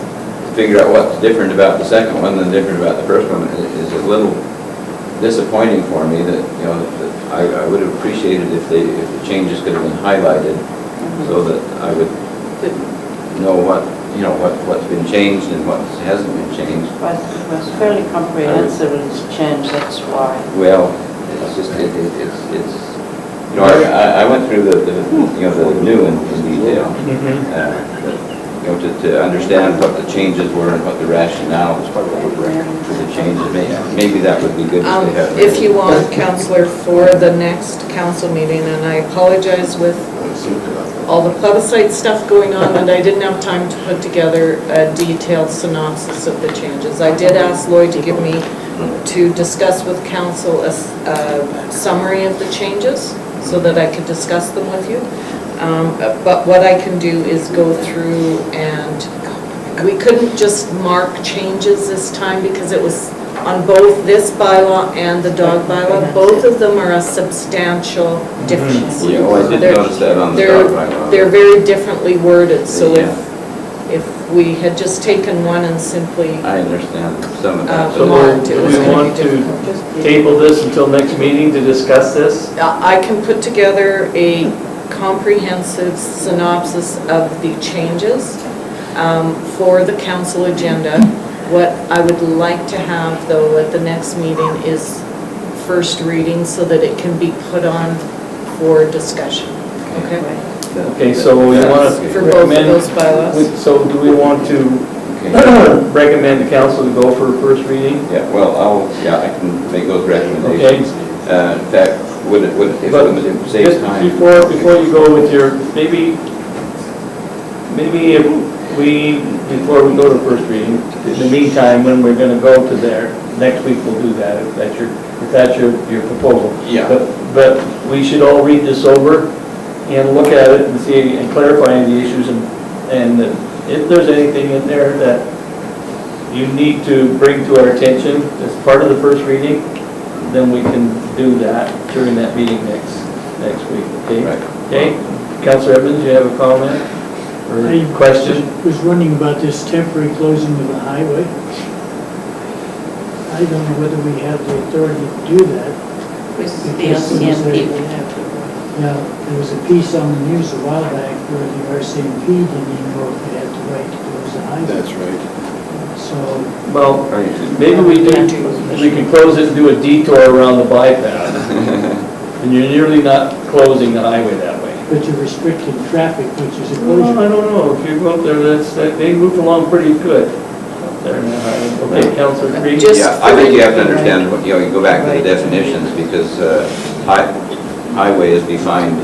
figure out what's different about the second one than different about the first one is a little disappointing for me. That, you know, that I would have appreciated if the changes could have been highlighted, so that I would know what, you know, what's been changed and what hasn't been changed. But it was fairly comprehensive, it's changed, that's why. Well, it's just, it's, you know, I went through the you know, the new in detail, you know, to understand what the changes were and what the rationale for the changes. Maybe that would be good if they have. If you want, Councillor, for the next council meeting, and I apologize with all the plebiscite stuff going on, that I didn't have time to put together a detailed synopsis of the changes. I did ask Lloyd to give me, to discuss with council a summary of the changes, so that I could discuss them with you. But what I can do is go through and, we couldn't just mark changes this time because it was on both this bylaw and the dog bylaw. Both of them are a substantial difference. Yeah, oh, I did They're- notice that on the they're- dog bylaw. They're very differently worded, so Yeah. if we had just taken one and simply I understand some of that. So marked, it do was we going to want be to difficult. table this until next meeting to discuss this? I can put together a comprehensive synopsis of the changes for the council agenda. What I would like to have, though, at the next meeting is first reading so that it can be put on for discussion, okay? Okay, so we want to For both of recommend, those bylaws. so do we want to Okay. recommend the council to go for first reading? Yeah, well, I can make those recommendations. In fact, would it, if But it saves just time? before you go with your, maybe if we, before we go to first reading, in the meantime, when we're gonna go to there, next week we'll do that, if that's your proposal. Yeah. But we should all read this over and look at it and see, and clarify the issues, and if there's anything in there that you need to bring to our attention as part of the first reading, then we can do that during that meeting next week, okay? Right. Okay, Councillor Edmonds, you have a comment or I question? was wondering about this temporary closing of the highway. I don't know whether we have the authority to do that. With the LCMP, we have to. Now, there was a piece on the news a while back where the RCMP didn't even know if they had the right to close the highway. That's right. So, Well, maybe we can close it and do a detour around the bypass. And you're nearly not closing the highway that way. but you're restricting traffic, which is a Well, I closure. don't know, if you go up there, they move along pretty good up there in the highway. Okay, Councillor Creed? Just Yeah, I think you have to understand, you go back to the definitions, because highway is defined,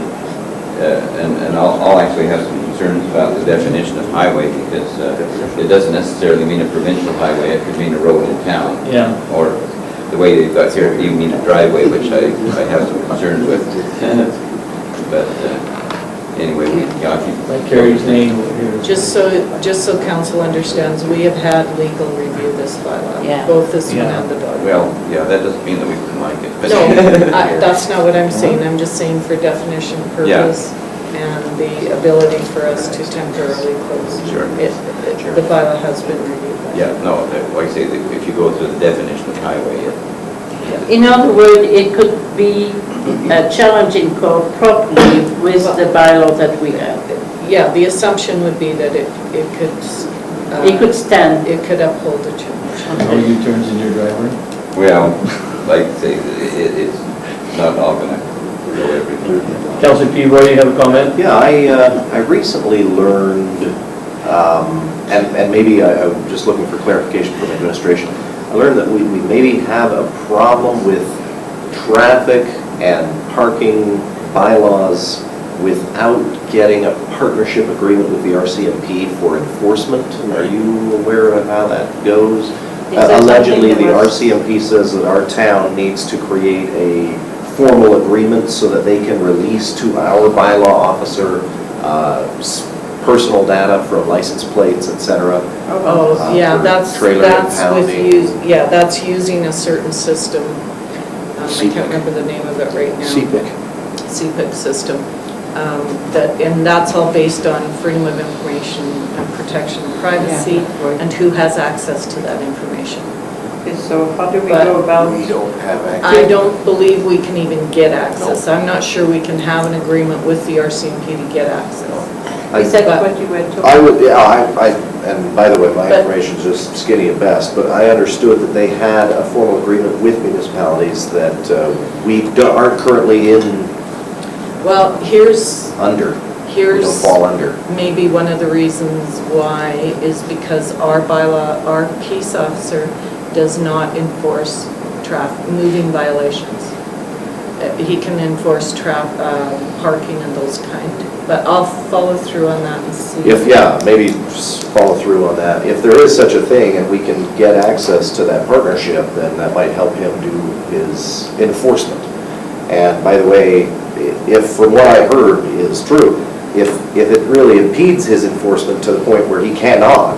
and I'll actually have some concerns about the definition of highway, because it doesn't necessarily mean a provincial highway, it could mean a road in town. Yeah. Or the way they've got here, you mean a driveway, which I have some concerns with. But anyway, I think. Like Carrie's name over here. Just so council understands, we have had legal review this bylaw. Yeah. Both this one Yeah. and the dog. Well, yeah, that doesn't mean that we wouldn't like it. but- No, that's not what I'm saying. I'm just saying for definition purpose and the ability for us to temporarily close. Sure. The bylaw has been reviewed. Yeah, no, like I say, if you go through the definition of highway, In other words, it could be challenging properly with the bylaw that we have. Yeah, the assumption would be that it could. It could stand. It could uphold a challenge. No U-turns in your driveway? well, like I say, it's not all gonna go everywhere. Councillor Peavoy, you have a comment? Yeah, I recently learned, and maybe I'm just looking for clarification from administration. I learned that we maybe have a problem with traffic and parking bylaws without getting a partnership agreement with the RCMP for enforcement. Are you aware of how that goes? that Allegedly, something the that was- RCMP says that our town needs to create a formal agreement so that they can release to our bylaw officer personal data from license plates, et cetera. Oh, yeah, for that's trailer with impounding. that's using a certain system. I CPIC. can't remember the name of it right now. CPIC. CPIC system. And that's all based on freedom of information and protection of privacy and who has access to that information. So how do we But- go about? We don't have I don't believe we can even get access. I'm not sure we can have an agreement with the RCMP to get access. Is that But- what you were talking? I would, yeah, and by the way, my But- information's just skinny at best, but I understood that they had a formal agreement with municipalities that we aren't currently Well, here's under, we don't fall under. maybe one of the reasons why is because our bylaw, our peace officer does not enforce moving violations. He can enforce parking and those kind, but I'll follow through on that and see. Maybe just follow through on that. If there is such a thing and we can get access to that partnership, then that might help him do his enforcement. And by the way, if from what I heard is true, if it really impedes his enforcement to the point where he cannot,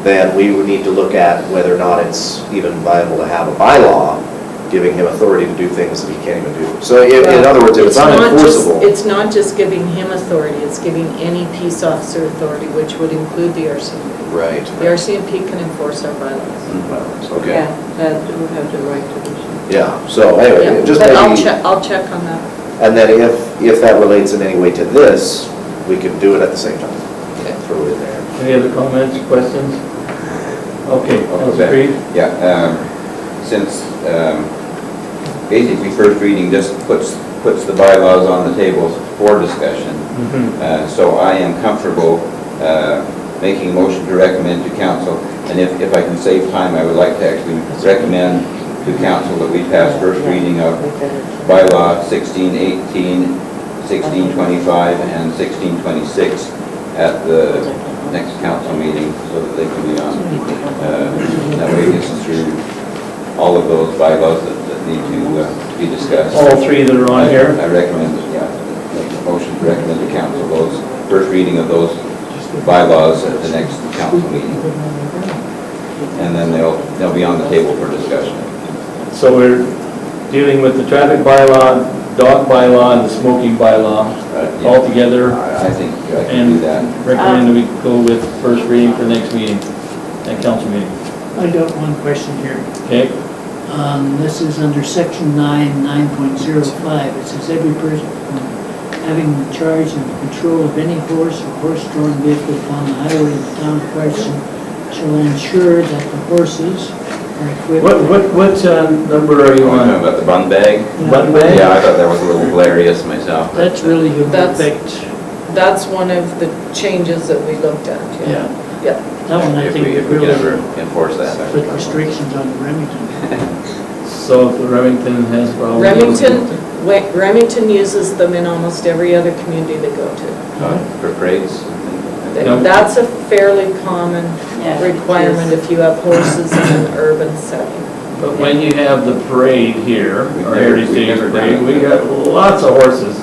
then we would need to look at whether or not it's even viable to have a bylaw giving him authority to do things that he can't even do. So in other words, if it's unenforceable. It's not just giving him authority, it's giving any peace officer authority, which would include the RCMP. Right. The RCMP can enforce our bylaws. Okay. Yeah, that do have the right to do so. Yeah, so anyway, Yeah, just but maybe. I'll check on that. And then if that relates in any way to this, we could do it at the same time. Okay. Throw it in there. Any other comments, questions? Okay, Councillor Creed? Yeah, since basically first reading just puts the bylaws on the table for discussion, so I am comfortable making a motion to recommend to council, and if I can save time, I would like to actually recommend to council that we pass first reading of bylaw 1618, 1625, and 1626 at the next council meeting, so that they can be on. That way it gets through all of those bylaws that need to be discussed. All three that are on here? I recommend, make a motion to recommend to council those, first reading of those bylaws at the next council meeting. And then they'll be on the table for discussion. So we're dealing with the traffic bylaw, dog bylaw, and the smoking bylaw Yeah. all together. I think I can And do that. recommend that we go with first reading for next meeting, and council meeting. I got one question here. Okay? This is under section 9.05. It says every person having charge and control of any horse or horse-drawn vehicle upon the highway of the town of Cardston shall ensure that the horses are equipped. What number are you You want to know on? about the bun bag? Bun bag? Yeah, I thought that was a little hilarious myself. That's really going to That's- affect, That's one of the changes that we looked at. yeah, Yeah. that one I If think we would could really ever enforce that. put restrictions on the Remington. So if Remington has problems. Remington uses them in almost every other community they go to. For parades? Yep. That's a fairly common Yeah, requirement if you have horses in an urban setting. But when you have the parade here, We've our never- Heritage we've Days never done parade, it. we got lots of horses.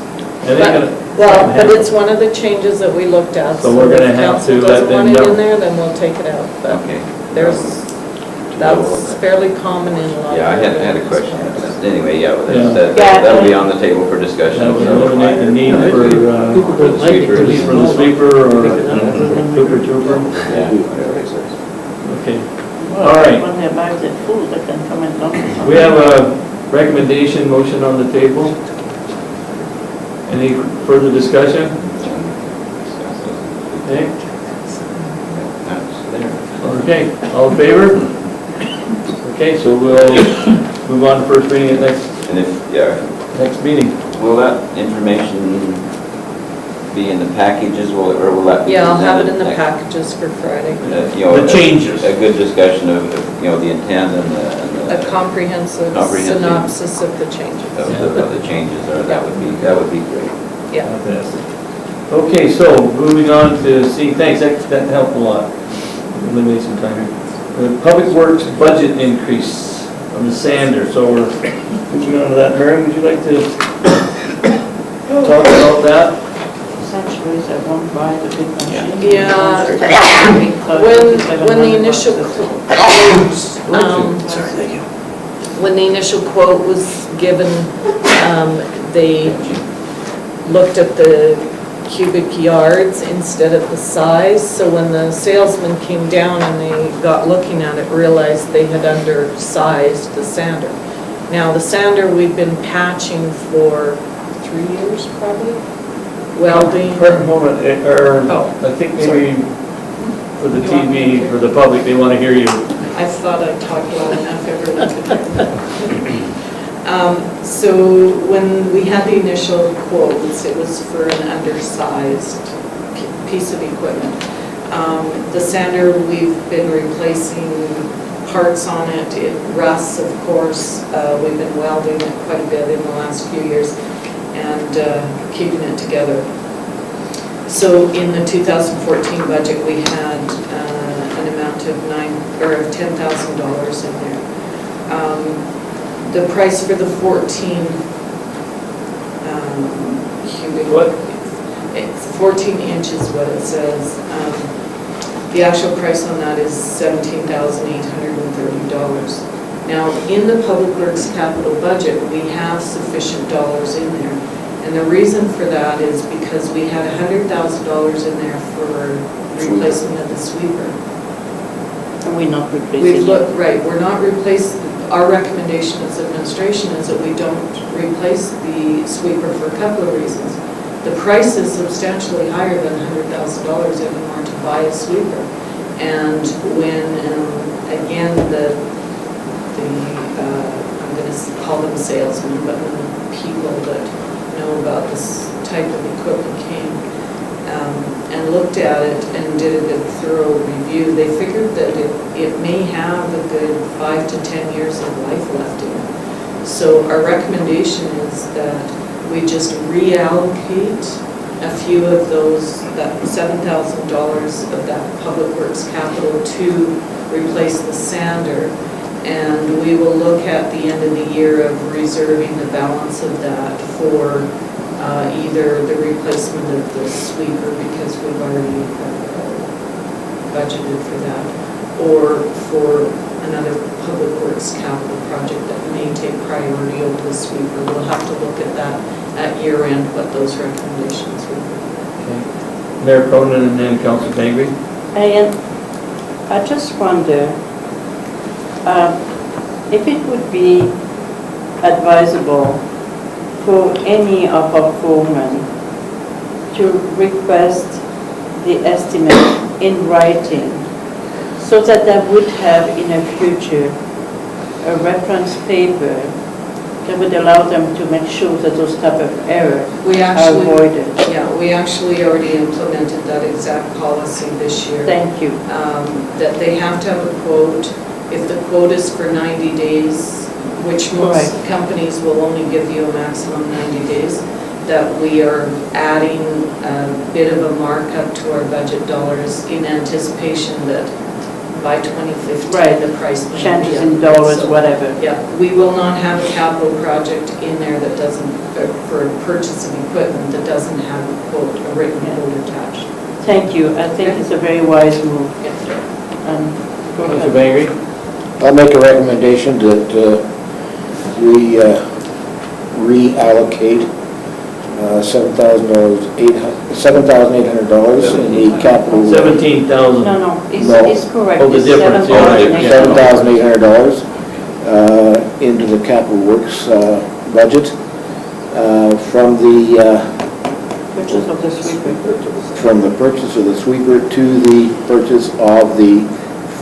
And they're gonna. Well, but it's one of the changes that we looked at. So we're gonna if have council to let doesn't them want it know. in there, then we'll take it out. But Okay. that's fairly common in a lot of. Yeah, I had a areas. question. Anyway, Yeah. that'll be on the table for discussion. That would eliminate the need for People the don't like it sweeper, till you for the know. sweeper or Cooper Trooper. Yeah. Okay. Well, All right. when their bags are full, they can come and dump it. We have a recommendation motion on the table. Any further discussion? Okay. That's there. Okay, all in favor? Okay, so we'll move on to first reading at And next meeting. will that information be in the packages, or will that be? Yeah, I'll have it in the presented next- packages for Friday. The changes. A good discussion of, the intent and the. A comprehensive Comprehensive. synopsis of the changes. Of the changes, or that would be great. Yeah. Fantastic. Okay, so moving on to C, thanks, that helped a lot. Eliminate some time here. The Public Works budget increase on the sander, so we're moving on to that. Marian, would you like to talk about that? Essentially, is that one buy the big machine? Yeah. When the initial when the initial quote was given, they looked at the cubic yards instead of the size. So when the salesman came down and they got looking at it, realized they had undersized the sander. Now, the sander we've been patching for 3 years probably, welding. For a moment, Oh, I think maybe for the TV, for the public, they want to hear you. I thought I talked loud enough, everyone could hear. So when we had the initial quotes, it was for an undersized piece of equipment. The sander, we've been replacing parts on it. It rusts, of course. We've been welding it quite a bit in the last few years and keeping it together. So in the 2014 budget, we had an amount of $10,000 in there. The price for the 14 cubic. What? It's 14 inches what it says. The actual price on that is $17,830. Now, in the Public Works capital budget, we have sufficient dollars in there. And the reason for that is because we had $100,000 in there for replacement of the sweeper. And we're not We've replacing it. looked, right, we're not replacing, our recommendation as administration is that we don't replace the sweeper for a couple of reasons. The price is substantially higher than $100,000 anymore to buy a sweeper. And when, again, I'm going to call them salesmen, but when the people that know about this type of equipment came and looked at it and did a good thorough review, they figured that it may have a good 5 to 10 years of life left in it. So our recommendation is that we just reallocate a few of those, that $7,000 of that Public Works capital to replace the sander. And we will look at the end of the year of reserving the balance of that for either the replacement of the sweeper, because we've already budgeted for that, or for another Public Works capital project that may take priority over the sweeper. We'll have to look at that at year end, what those recommendations would be. Okay. Mayor Kronen and then Councillor Bengry. And I just wonder if it would be advisable for any of our foremen to request the estimate in writing, so that they would have in the future a reference paper that would allow them to make sure that those type of errors We are actually, avoided. yeah, we actually already implemented that exact policy this year. Thank you. That they have to have a quote. If the quote is for 90 days, which most Right. companies will only give you a maximum 90 days, that we are adding a bit of a markup to our budget dollars in anticipation that by 2015, Right. the price may be Changes up. in dollars, So, whatever. yeah, we will not have a capital project in there that doesn't, for purchase of equipment, that doesn't have a quote, a written Yeah. quote attached. Thank you. I think it's a very wise move. Yes, sir. Go Councillor ahead. Bengry. I'll make a recommendation that we reallocate $7,800 in the capital. 17,000. No, it's No. it's correct. Oh, the It's difference, yeah, $7,800. $7,800 into the capital works budget from the Purchase of the sweeper. from the purchase of the sweeper to the purchase of the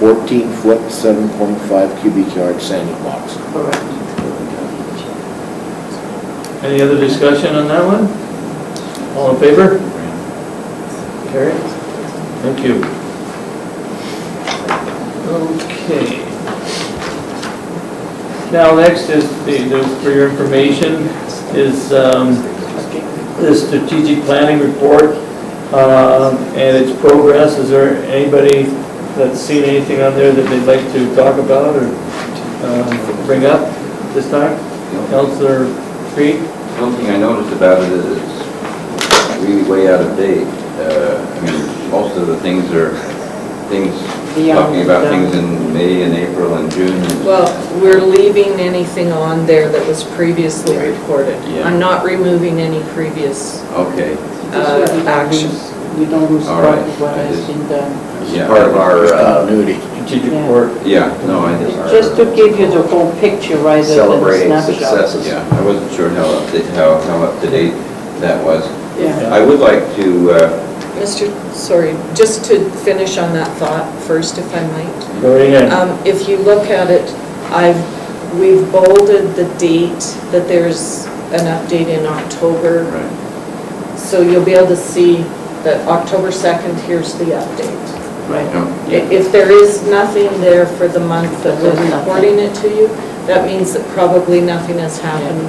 14-foot, 7.5 cubic yard sanding box. Correct. Any other discussion on that one? All in favor? Carried. Thank you. Okay. Now, next is, for your information, is the strategic planning report and its progress. Is there anybody that's seen anything on there that they'd like to talk about or bring up this time? Councillor Creed? The only thing I noticed about it is it's really way out of date. I mean, most of the things are things, talking about things in May and April and June. Well, we're leaving anything on there that was previously Right. recorded. Yeah. I'm not removing any previous Okay, actions. We don't lose All track right. of what has been done. It's Yeah. part of our continuity. Strategic Yeah. report. yeah, no, I just, Just to give you the whole picture rather than a Celebrating snapshot. successes. yeah, I wasn't sure how up to date that was. Yeah. I would like to, Sorry, just to finish on that thought first, if I might. Go right ahead. If you look at it, we've bolded the date that there's an update in October. right, So you'll be able to see that October 2nd, here's the update. Right. no, If there is nothing there for the month that we're There's nothing. reporting it to you, that means that probably nothing has happened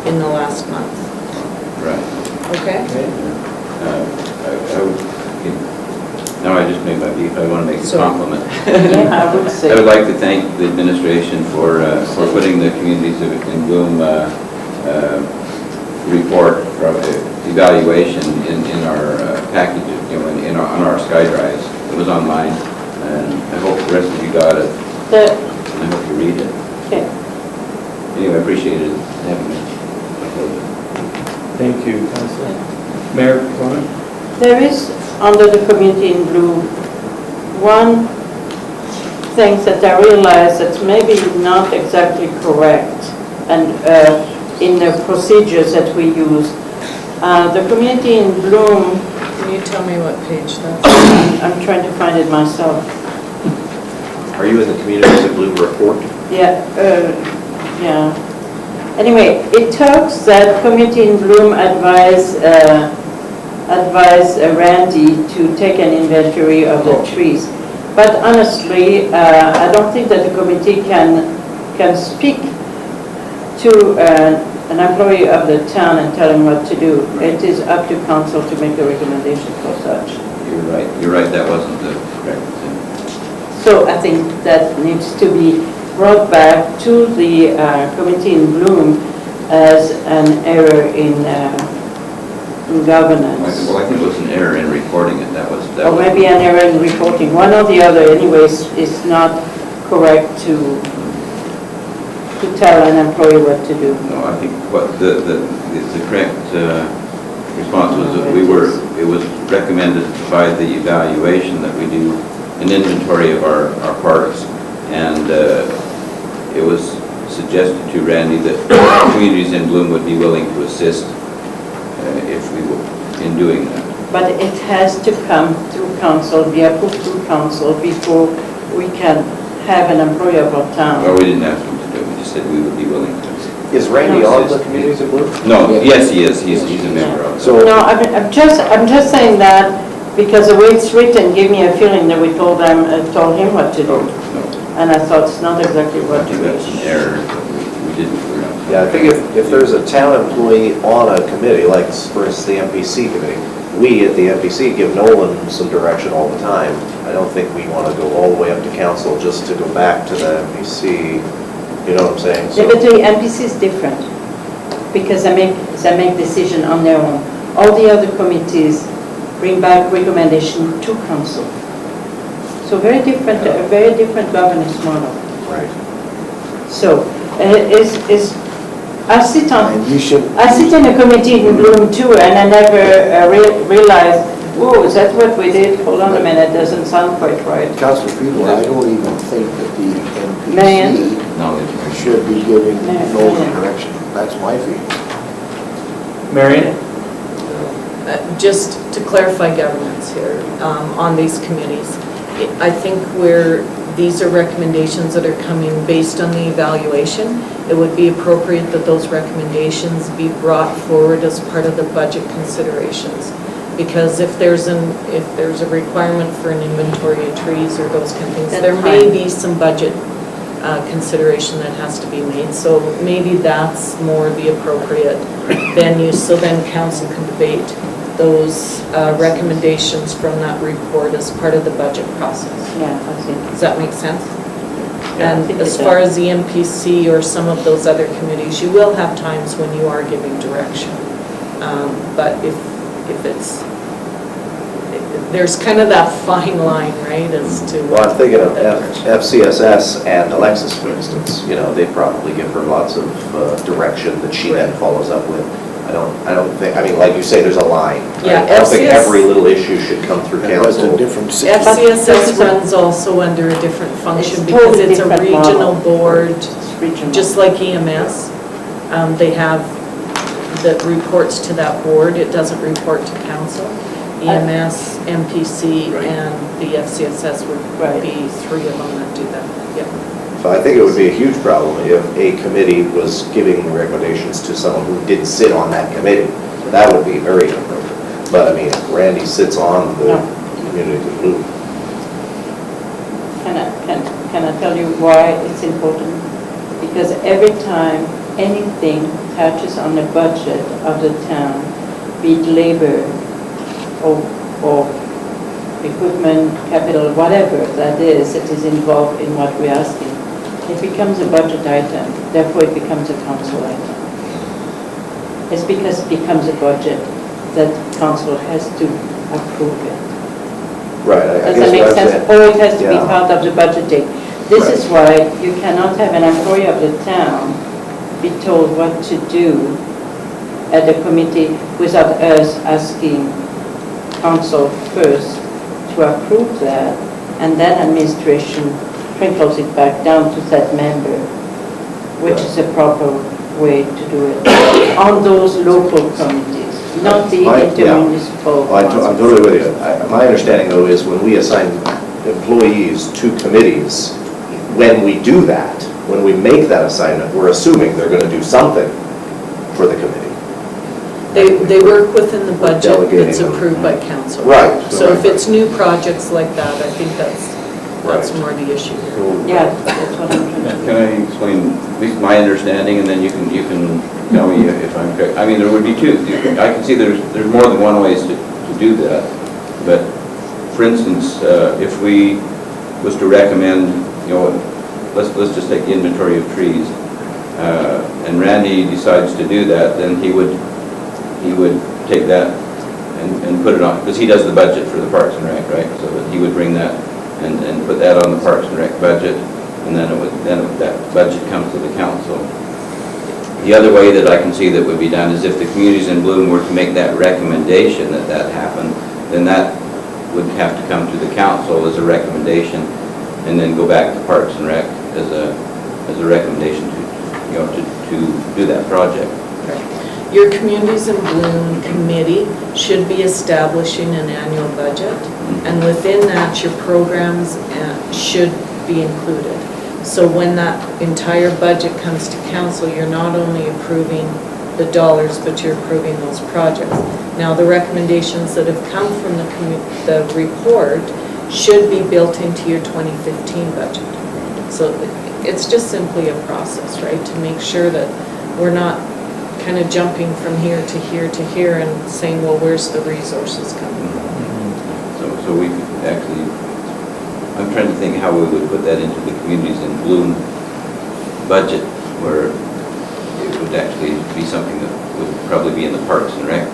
in the last month, right. okay? I would, now I just made my beef, I want to make a Sorry. compliment. Yeah, I would I say. would like to thank the administration for putting the communities in Bloom report from evaluation in our package, on our SkyDrives. It was online, and I hope the rest of you got it. I hope you read it. Okay. Anyway, I appreciated having me. Thank you, Councillor. Mayor Kronen? There is, under the Community in Blue, one thing that I realize that's maybe not exactly correct, and in the procedures that we use. The Community in Bloom, Can you tell me what page that's? I'm trying to find it myself. Are you in the Communities in Bloom report? Yeah, yeah. Anyway, it talks that Community in Bloom advise Randy to take an inventory of the trees. But honestly, I don't think that the committee can speak to an employee of the town and tell him what to do. It is up to council to make a recommendation for such. You're right, that wasn't the correct thing. So I think that needs to be brought back to the Committee in Bloom as an error in governance. Well, I think it was an error in reporting it, that was. Or maybe an error in reporting. One or the other anyways is not correct to tell an employee what to do. No, I think what the correct response was that it was recommended by the evaluation that we do an inventory of our parks, and it was suggested to Randy that Communities in Bloom would be willing to assist if we were in doing that. But it has to come through council, be approved through council before we can have an employee of our town. Well, we didn't ask him to do it, we just said we would be willing to. Is Randy on the Communities in Bloom? No, yes, he is, he's a member of it. So, No, I'm just saying that because the way it's written gave me a feeling that we told him what to do. No, And I thought it's not exactly I what to think that's an do. error, we didn't. yeah, I think if there's a town employee on a committee, like for instance the MPC committee, we at the MPC give Nolan some direction all the time. I don't think we want to go all the way up to council just to go back to the MPC, you know what I'm saying? Yeah, but the MPC is different because they make decision on their own. All the other committees bring back recommendation to council. So very different, a very different governance model. Right. So I sit And you should, in a committee in Bloom too, and I never realized, whoa, is that what we did? Hold on a minute, doesn't sound quite right. Councillor Peavoy, I don't even think that the Marian? MPC No, should be giving Marian. no direction. That's my feeling. Marian? Just to clarify governance here on these committees, I think these are recommendations that are coming based on the evaluation. It would be appropriate that those recommendations be brought forward as part of the budget considerations. Because if there's a requirement for an inventory of trees or those kind of things, That's there may fine. be some budget consideration that has to be made. So maybe that's more the appropriate venue, so then council can debate those recommendations from that report as part of the budget process. Yeah, I see. Does that make sense? Yeah, I And think as it far does. as the MPC or some of those other committees, you will have times when you are giving direction. But if there's kind of that fine line, right, as to. Well, I'm thinking of FCSS and Alexis, for instance, you know, they probably give her lots of direction that she then follows up with. I don't think, I mean, like you say, there's a line. right? Yeah, I don't think FCS every little issue should come through And that's a council. different FCSS runs also under a different function It's because totally it's a different regional model. board, It's regional. just like EMS. They have that reports to that board. It doesn't report to council. EMS, MPC, Right. and the FCSS would Right. be three of them that do that. Yep. So I think it would be a huge problem if a committee was giving recommendations to someone who didn't sit on that committee. That would be very inappropriate. But I mean, if Randy sits on the No. Community in Bloom. Can I tell you why it's important? Because every time anything touches on the budget of the town, be it labor or equipment, capital, whatever that is involved in what we're asking, it becomes a budget item, therefore it becomes a council item. It's because it becomes a budget that council has to approve it. Right, I Does guess that make what I'm sense? saying. Or it has to be Yeah. part of the budgeting. This is why you cannot have an employee of the town be told what to do at the committee without us asking council first to approve that, and then administration trickles it back down to that member, which is the proper way to do it on those local committees, not the intermunicipal Well, I'm ones. totally with you. My understanding, though, is when we assign employees to committees, when we do that, when we make that assignment, we're assuming they're going to do something for the committee. They work within the budget Delegating that's them. approved by council. Right. So if it's new projects like that, I think that's Right. more the issue here. Yeah, that's what I'm trying to Can I explain at least my understanding, and then you can tell me if I'm correct? I mean, there would be two. I can see there's more than one ways to do that. But for instance, if we was to recommend, let's just take the inventory of trees, and Randy decides to do that, then he would take that and put it on, because he does the budget for the Parks and Rec, right? So that he would bring that and put that on the Parks and Rec budget, and then that budget comes to the council. The other way that I can see that would be done is if the Communities in Bloom were to make that recommendation that happen, then that would have to come to the council as a recommendation, and then go back to Parks and Rec as a recommendation to do that project. Your Communities in Bloom committee should be establishing an annual budget, and within that, your programs should be included. So when that entire budget comes to council, you're not only approving the dollars, but you're approving those projects. Now, the recommendations that have come from the report should be built into your 2015 budget. So it's just simply a process, right, to make sure that we're not kind of jumping from here to here to here and saying, well, where's the resources coming from? So we could actually, I'm trying to think how we would put that into the Communities in Bloom budget, where it would actually be something that would probably be in the Parks and Rec.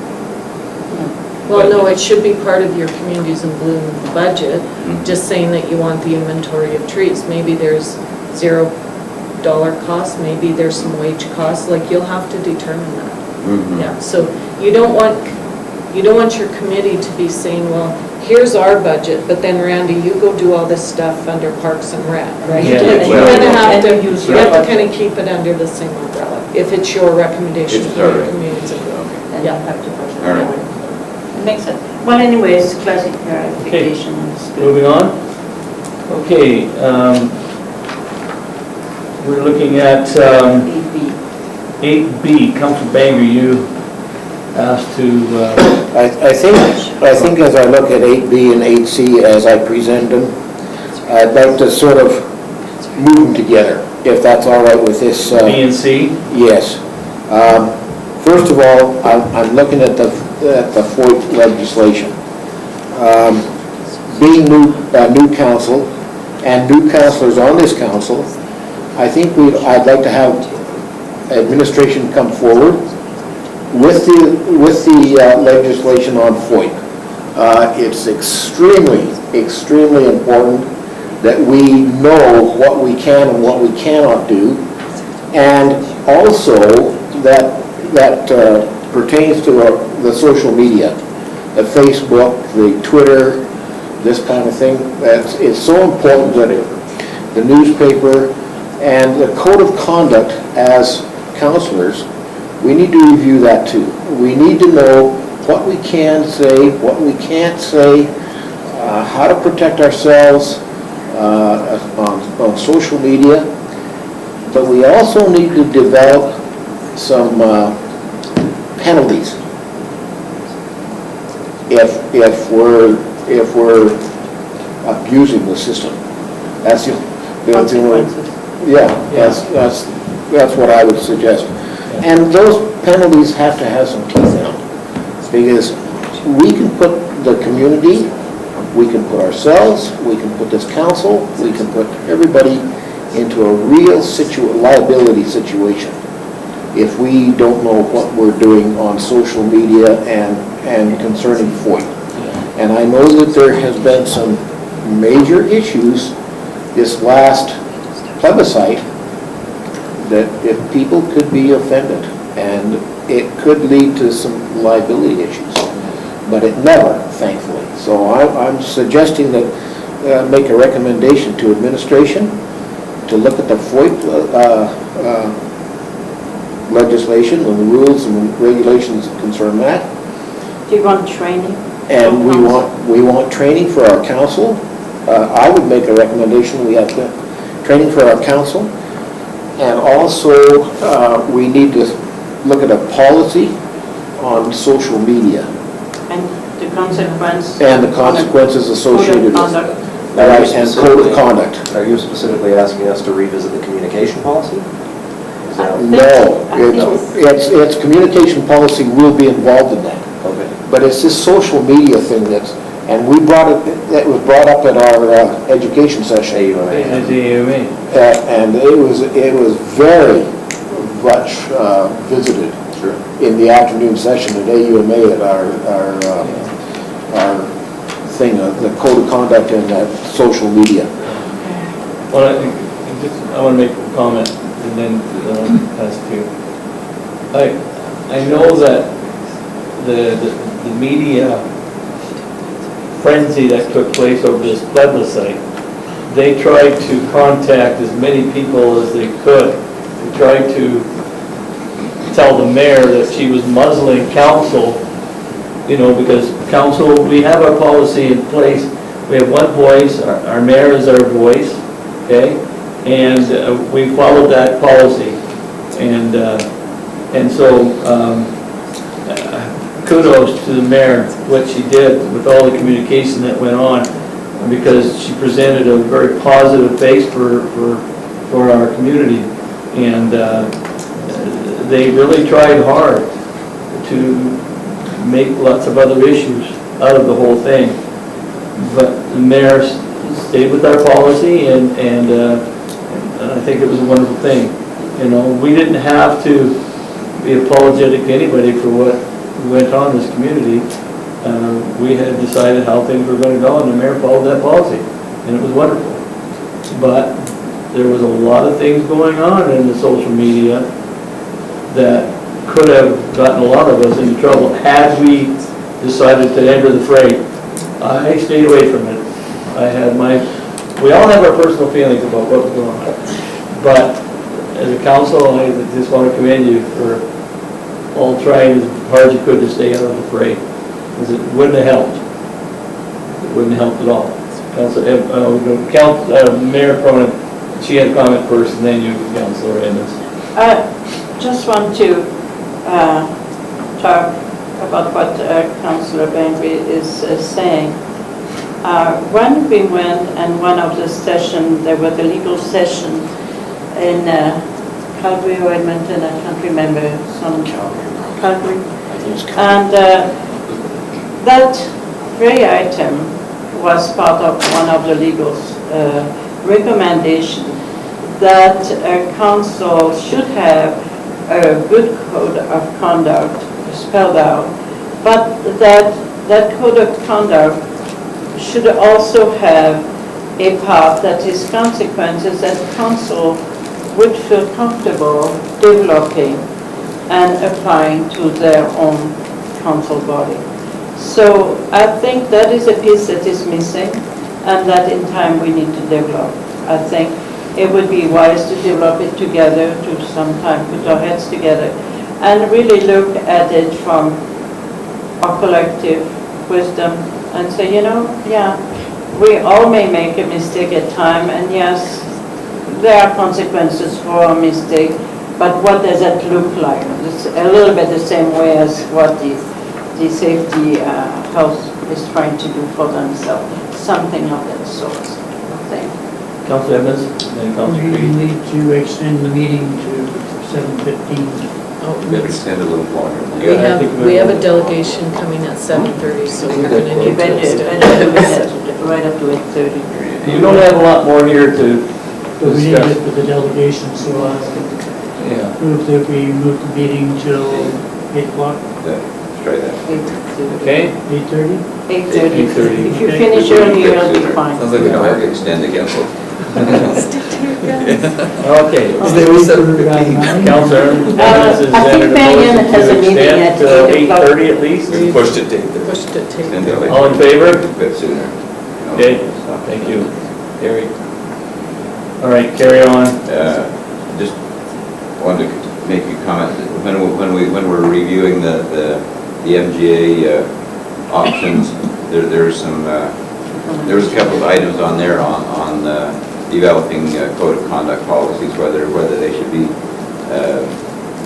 Well, no, it should be part of your Communities in Bloom budget, just saying that you want the inventory of trees. Maybe there's $0 cost, maybe there's some wage costs, like you'll have to determine that. Yeah, so you don't want your committee to be saying, well, here's our budget, but then Randy, you go do all this stuff under Parks and Rec, right? Yeah. You have And you use to your kind of keep it under the same umbrella, if it's your recommendation It's for all your right. Communities in Bloom. And you have to budget. All right. It makes sense. Well, anyways, classic clarification on this. Moving on. Okay, we're looking at 8B, Councillor Bengry, you asked to, I think as I look at 8B and 8C as I present them, I'd like to sort of move them together, if that's all right with this. B and C. Yes. First of all, I'm looking at the FOIP legislation. Being new council and new councillors on this council, I think I'd like to have administration come forward with the legislation on FOIP. It's extremely important that we know what we can and what we cannot do, and also that pertains to the social media, the Facebook, the Twitter, this kind of thing. It's so important that the newspaper and the code of conduct as councillors, we need to review that too. We need to know what we can say, what we can't say, how to protect ourselves on social media, but we also need to develop some penalties if we're abusing the system. That's the only way. Yeah, that's what I would suggest. And those penalties have to have some teeth in them, because we can put the community, we can put ourselves, we can put this council, we can put everybody into a real liability situation if we don't know what we're doing on social media and concerning FOIP. And I know that there has been some major issues this last plebiscite, that if people could be offended, and it could lead to some liability issues, but it never, thankfully. So I'm suggesting that, make a recommendation to administration to look at the FOIP legislation and the rules and regulations concern that. Do you want training? And we want training for our council. I would make a recommendation, we have training for our council. And also, we need to look at a policy on social media And the consequence? and the consequences associated with Code of it. conduct. Right, and code of conduct. Are you specifically asking us to revisit the communication policy? Is that- No, I think it's communication policy will be involved in that. Okay. But it's this social media thing and we brought it, that was brought up at our education session. AUMA. And it was very much visited Sure. in the afternoon session at AUMA at our thing, the code of conduct and social media. Well, I want to make a comment and then pass to you. I know that the media frenzy that took place over this plebiscite, they tried to contact as many people as they could. They tried to tell the mayor that she was muzzling council, because council, we have our policy in place. We have one voice, our mayor is our voice, okay? And we followed that policy. And so kudos to the mayor, what she did with all the communication that went on, because she presented a very positive face for our community. And they really tried hard to make lots of other issues out of the whole thing. But the mayor stayed with our policy, and I think it was a wonderful thing. We didn't have to be apologetic to anybody for what went on in this community. We had decided how things were going to go, and the mayor followed that policy, and it was wonderful. But there was a lot of things going on in the social media that could have gotten a lot of us into trouble had we decided to enter the fray. I stayed away from it. We all have our personal feelings about what was going on. But as a council, I just want to commend you for all trying as hard as you could to stay out of the fray, because it wouldn't have helped. It wouldn't have helped at all. Mayor Kronen, she had a comment first, and then you, Councillor Edmonds. I just want to talk about what Councillor Bengry is saying. When we went, and one of the sessions, there was a legal session in Calgary or Edmonton, I can't remember, some Calgary. And that very item was part of one of the legal recommendations, that a council should have a good code of conduct spelled out, but that code of conduct should also have a part that is consequences that council would feel comfortable developing and applying to their own council body. So I think that is a piece that is missing, and that in time we need to develop. I think it would be wise to develop it together, to sometime put our heads together, and really look at it from our collective wisdom and say, we all may make a mistake at time, and yes, there are consequences for a mistake, but what does that look like? It's a little bit the same way as what the safety health is trying to do for themselves, something of that sort, I think. Councillor Edmonds, and then Councillor We Creed. need to extend the meeting to 7:15. Maybe extend a little longer. We have a delegation coming at 7:30, so we're going to You need to better extend. do it right up to 8:30. You don't have a lot more here to But we need discuss. it for the delegation, so Yeah. Move that we move the meeting till 8 o'clock, Let's try that. Okay? 8:30? 8:30. 8:30. If you finish early, you'll be fine. Sounds like we don't have to extend again. Okay. Stay with her, Councillor, Edmonds has I think entered a Marian motion has to a meeting extend at to 8 o'clock. 8:30 at least. We pushed it to 8:30. Pushed it to Extend it. All in favor? A bit sooner. Okay, thank you. Carry. All right, carry on. Just wanted to make a comment, that when we're reviewing the MGA options, there's a couple of items on there on developing code of conduct policies, whether they should be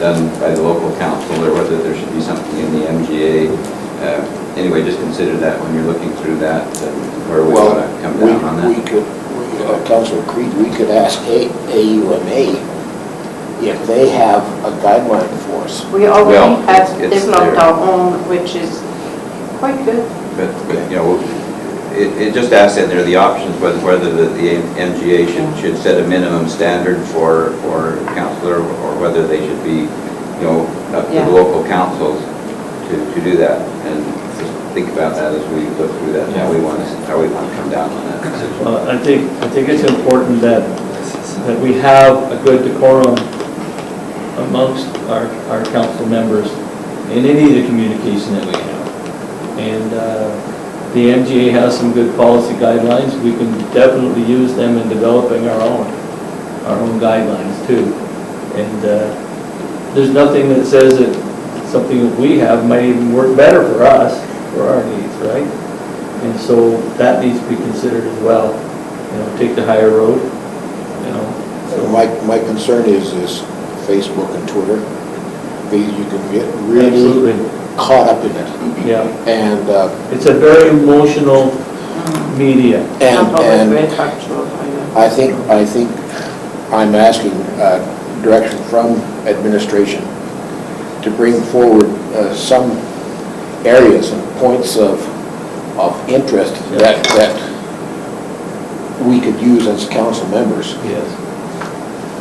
done by the local council or whether there should be something in the MGA. Anyway, just consider that when you're looking through that, where we want to come down on that. We could, Councillor Creed, we could ask AUMA if they have a guideline for us. We already Well, have it's developed there. our own, which is quite good. But, you know, it just asks in there the options, whether the MGA should set a minimum standard for councillor, or whether they should be, you know, up to Yeah. the local councils to do that. And just think about that as we look through that, how we want to come down on that decision. I think it's important that we have a good decorum amongst our council members in any of the communication that we have. And the MGA has some good policy guidelines. We can definitely use them in developing our own guidelines too. And there's nothing that says that something that we have might even work better for us, for our needs, right? And so that needs to be considered as well. You know, take the higher road, you know. So my concern is Facebook and Twitter. You can get really Absolutely. caught up in it. Yeah. And, It's a very emotional media. Not always and very factual. I think I'm asking direction from administration to bring forward some areas and points of interest that we could use as council members. Yes.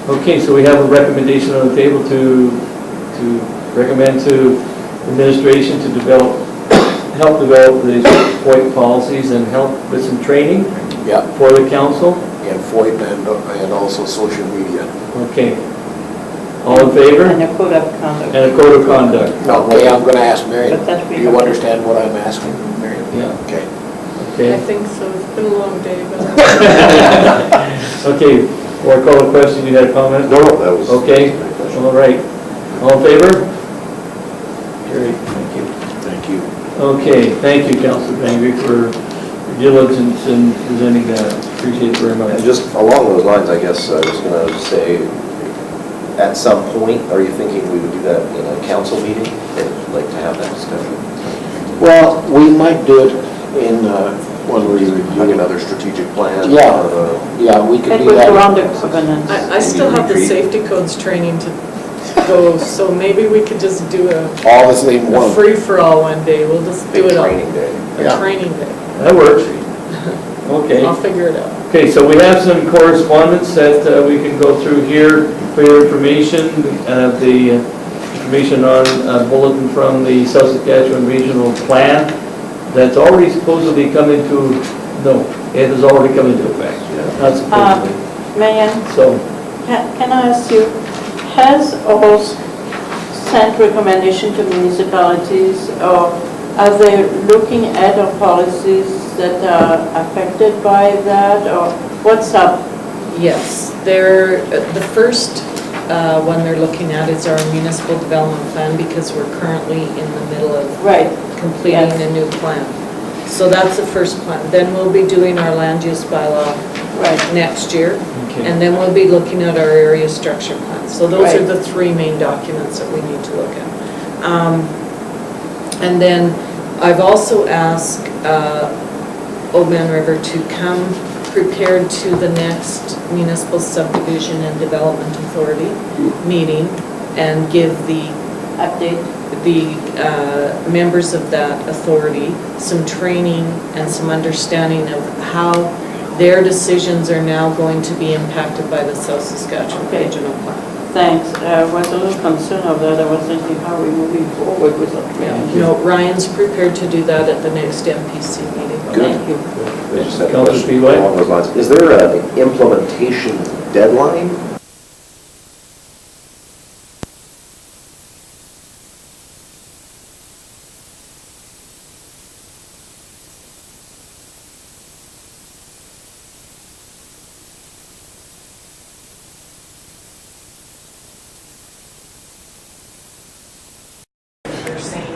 Okay, so we have a recommendation on the table to recommend to administration to help develop the FOIP policies and help with some training Yeah, for the council. and FOIP and also social media. Okay. All in favor? And a code of conduct. And a code of conduct. Okay, I'm going to ask Marian. But that's Do you understand what I'm asking, Marian? Yeah. Okay. I Okay. think so, it's been a long day, but. Okay, or call a question, you had a comment? No, that was. Okay, all right. All in favor? Carried, thank you. Thank you. Okay, thank you, Councillor Bengry, for your diligence in presenting that. Appreciate it very much. And just along those lines, I guess I was going to say, at some point, are you thinking we would do that in a council meeting? I'd like to have that discussion. Well, we might do it in, when we Like review. another strategic plan? Yeah. or, Yeah, we could It do was that. around the covenants. I still have the Retreat. safety codes training to go, so maybe we could just do All the same a one. free-for-all one day. We'll just do Big it all. training day. A Yeah. training day. That works. Okay. I'll figure it out. Okay, so we have some correspondence that we can go through here for your information. The information on bulletin from the South Saskatchewan Regional Plan that's already supposedly come into, no, it has already come into effect. Not supposedly. Marian, So, can I ask you, has OS sent recommendation to municipalities, or are they looking at our policies that are affected by that, or what's up? Yes, the first one they're looking at is our municipal development plan, because we're currently in the middle of Right, completing Yes. a new plan. So that's the first plan. Then we'll be doing our land use bylaw right. next year, okay. and then we'll be looking at our area structure plan. So those are Right. the three main documents that we need to look at. And then I've also asked Old Man River to come prepared to the next Municipal Subdivision and Development Authority meeting and give the Update. members of that authority some training and some understanding of how their decisions are now going to be impacted by the South Saskatchewan Okay. Regional Plan. Thanks. I was a little concerned of that. I was thinking, how are we moving forward with that? You know, Ryan's prepared to do that at the next MPC meeting. Thank you. I just had a Councillor question Peavoy? along those lines. Is there an implementation deadline? They're saying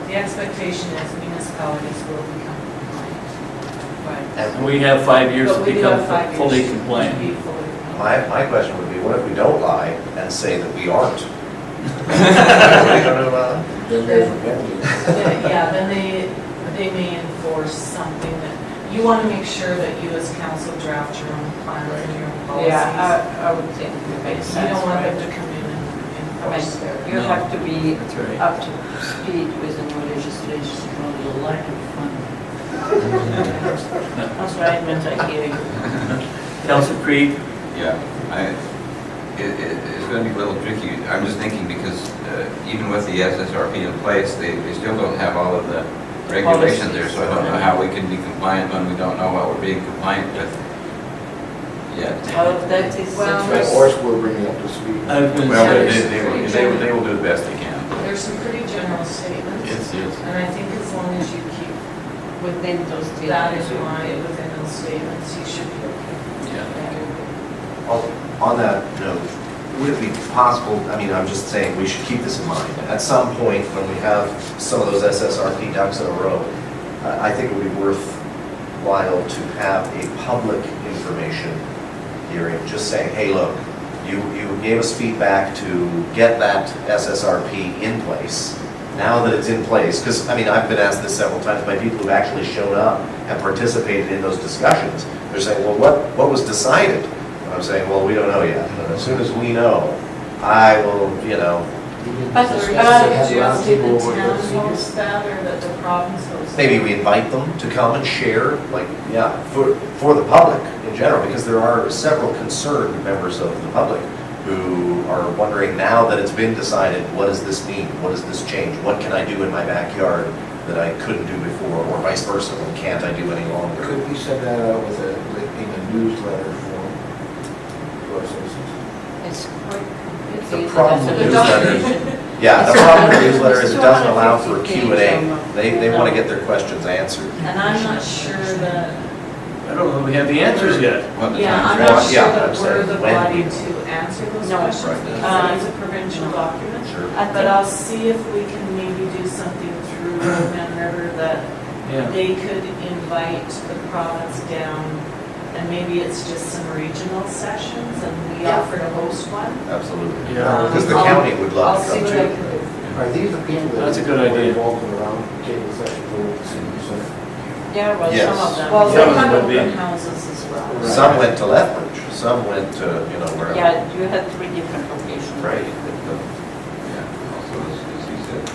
the expectation is municipalities will become compliant. Right. And we have 5 years to But we do become have 5 years fully to compliant. be fully compliant. My question would be, what if we don't lie and say that we aren't? Are we going to, Then there's a penalty. Yeah, then they may enforce something that, you want to make sure that you as council draft your own plans and your own policies. Yeah, I would think it makes You sense, don't want them right? to come in and I enforce their. mean, you have to be That's right. up to speed with the new legislation. Well, the lack of funding. That's what I meant, I hear you. Councillor Creed? Yeah, it's going to be a little tricky. I'm just thinking because even with the SSRP in place, they still don't have all of the regulations there, so I don't know how we can be compliant when we don't know what we're being compliant with yet. Well, that is. Well, Of course, we're bringing up to speed. I was gonna Well, say- they will do the best they can. There's some pretty general statements. Yes. And I think as long as you keep Within those that statements. in mind within those statements, you should be okay. Yeah. on that note, would it be possible, I mean, I'm just saying, we should keep this in mind. At some point, when we have some of those SSRP ducks in a row, I think it would be worthwhile to have a public information hearing, just saying, hey, look, you gave us feedback to get that SSRP in place. Now that it's in place, because, I mean, I've been asked this several times by people who've actually shown up and participated in those discussions. They're saying, well, what was decided? I'm saying, well, we don't know yet, but as soon as we know, I will, But, So did the town host that or that the province host? maybe we invite them to come and share, like, for the public in general, because there are several concerned members of the public who are wondering now that it's been decided, what does this mean? What does this change? What can I do in my backyard that I couldn't do before, or vice versa, what can't I do any longer? Could we send that out with in a newsletter form to our citizens? it's quite. it's The easy. problem That's with a newsletters, documentation. yeah, the problem with newsletter is it doesn't allow for a 250 Q&A. They want to get their questions answered. And I'm not sure that, I don't know, we have the answers yet. What the yeah, I'm time's not right. sure Yeah, that I'm we're saying the when body we- to answer those No, questions right. because it's a provincial document. Sure. But I'll see if we can maybe do something through Kronen River that Yeah. they could invite the province down, and maybe it's just some regional sessions, and we Yeah. offer to host one. Absolutely. Yeah. Because the I'll- county would love I'll to see come what I too. can do. Are these the people that That's a good were idea. involved in around table sessions over at the senior center? Yeah, well, Yes. some of them. Well, Some they of them have would be. open houses as well. Right. Some went to Lethbridge, some went to, wherever. Yeah, you had 3 different locations. Right. Yeah, also, as you said,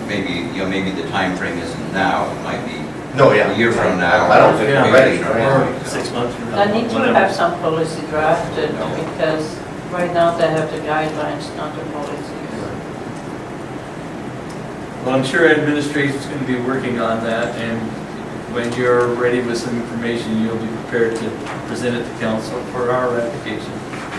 maybe the time frame isn't now, it might be No, yeah. a year from now. I don't think Yeah. we're ready. Or 6 months from now. I need to whatever. have some policy drafted because right now they have the guidelines, not the policies. Well, I'm sure administration's going to be working on that, and when you're ready with some information, you'll be prepared to present it to council for our application.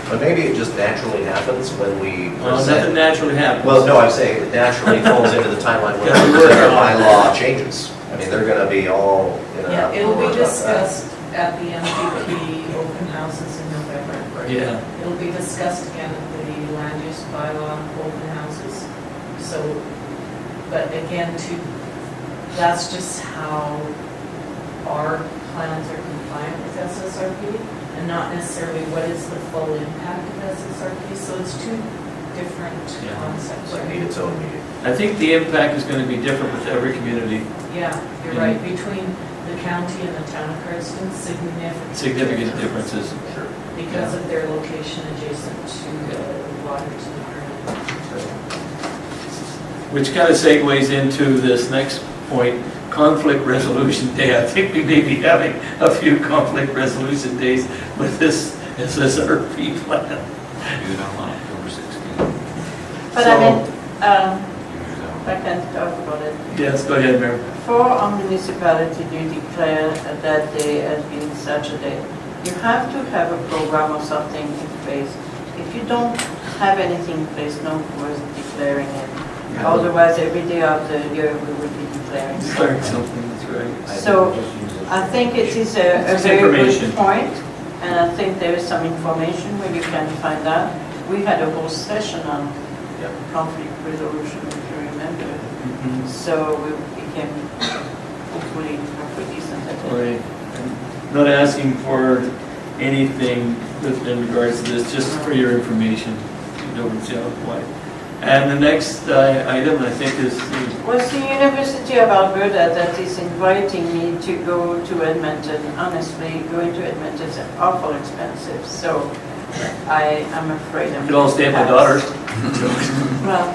But maybe it just naturally happens when we Well, nothing present. naturally happens. Well, no, I'm saying it naturally falls into the timeline when Yeah, we we work present on our bylaw changes. I mean, they're gonna be all, Yeah, it'll be about that. discussed at the MPP open houses in November. Yeah, It'll be discussed again at the land use bylaw open houses. So, but again, that's just how our plans are compliant with SSRP and not necessarily what is the full impact of SSRP. So it's two different Yeah. concepts. So it need its own meeting. I think the impact is going to be different with every community. Yeah, you're Mhm. right. Between the county and the town of Cardston, significant differences. Sure. because of their location adjacent to Waterton. Which kind of segues into this next point, conflict resolution day. I think we may be having a few conflict resolution days with this SSRP plan. Do it on October 16th. But I mean, I can talk about it. Yes, go ahead, Mayor. For a municipality to declare that day as being such a day, you have to have a program or something in place. If you don't have anything in place, no worth declaring it. Otherwise, every day of the year, we would be declaring Start something. something, that's right. So I think it is a It's very information. good point, and I think there is some information where you can find that. We had a whole session on conflict resolution, if you remember. Mhm. So we became hopefully pretty decent at it. Right. I'm not asking for anything in regards to this, just for your information. You know why. And the next item, I think, is Was the University of Alberta that is inviting me to go to Edmonton. Honestly, going to Edmonton is awful expensive, so I am afraid I'm. you could all stay at my daughter's. Well,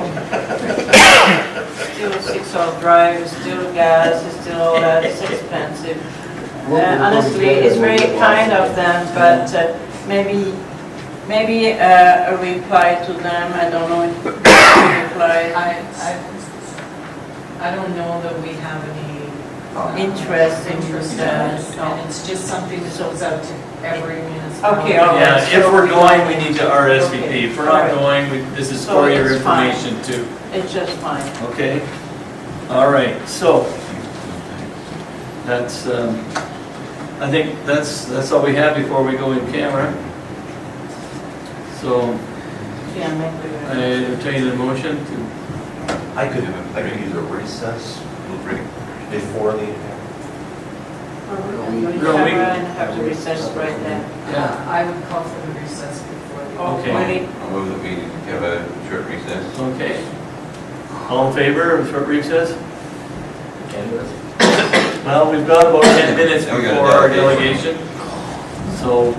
still 6-hour drive, still gas, still all that, it's expensive. Honestly, it's very kind of them, but maybe a reply to them, I don't know if a reply. I don't know that we have any Interest in that, no. and it's just something that goes out to every municipality. Okay, all right. Yeah, if we're going, we need to RSVP. If we're not Okay. going, this is So for your it's fine. information too. It's just fine. Okay? All right, so that's, I think that's all we have before we go in camera. So Yeah, make I the. entertain the motion to, I could use a recess before the. Camera and have to recess right there. yeah, I would call for the recess before the. Oh, Okay. really? I'll move that we have a short recess. okay. All in favor of short recess? Well, we've got about 10 minutes And we got a before our delegation. delegation. So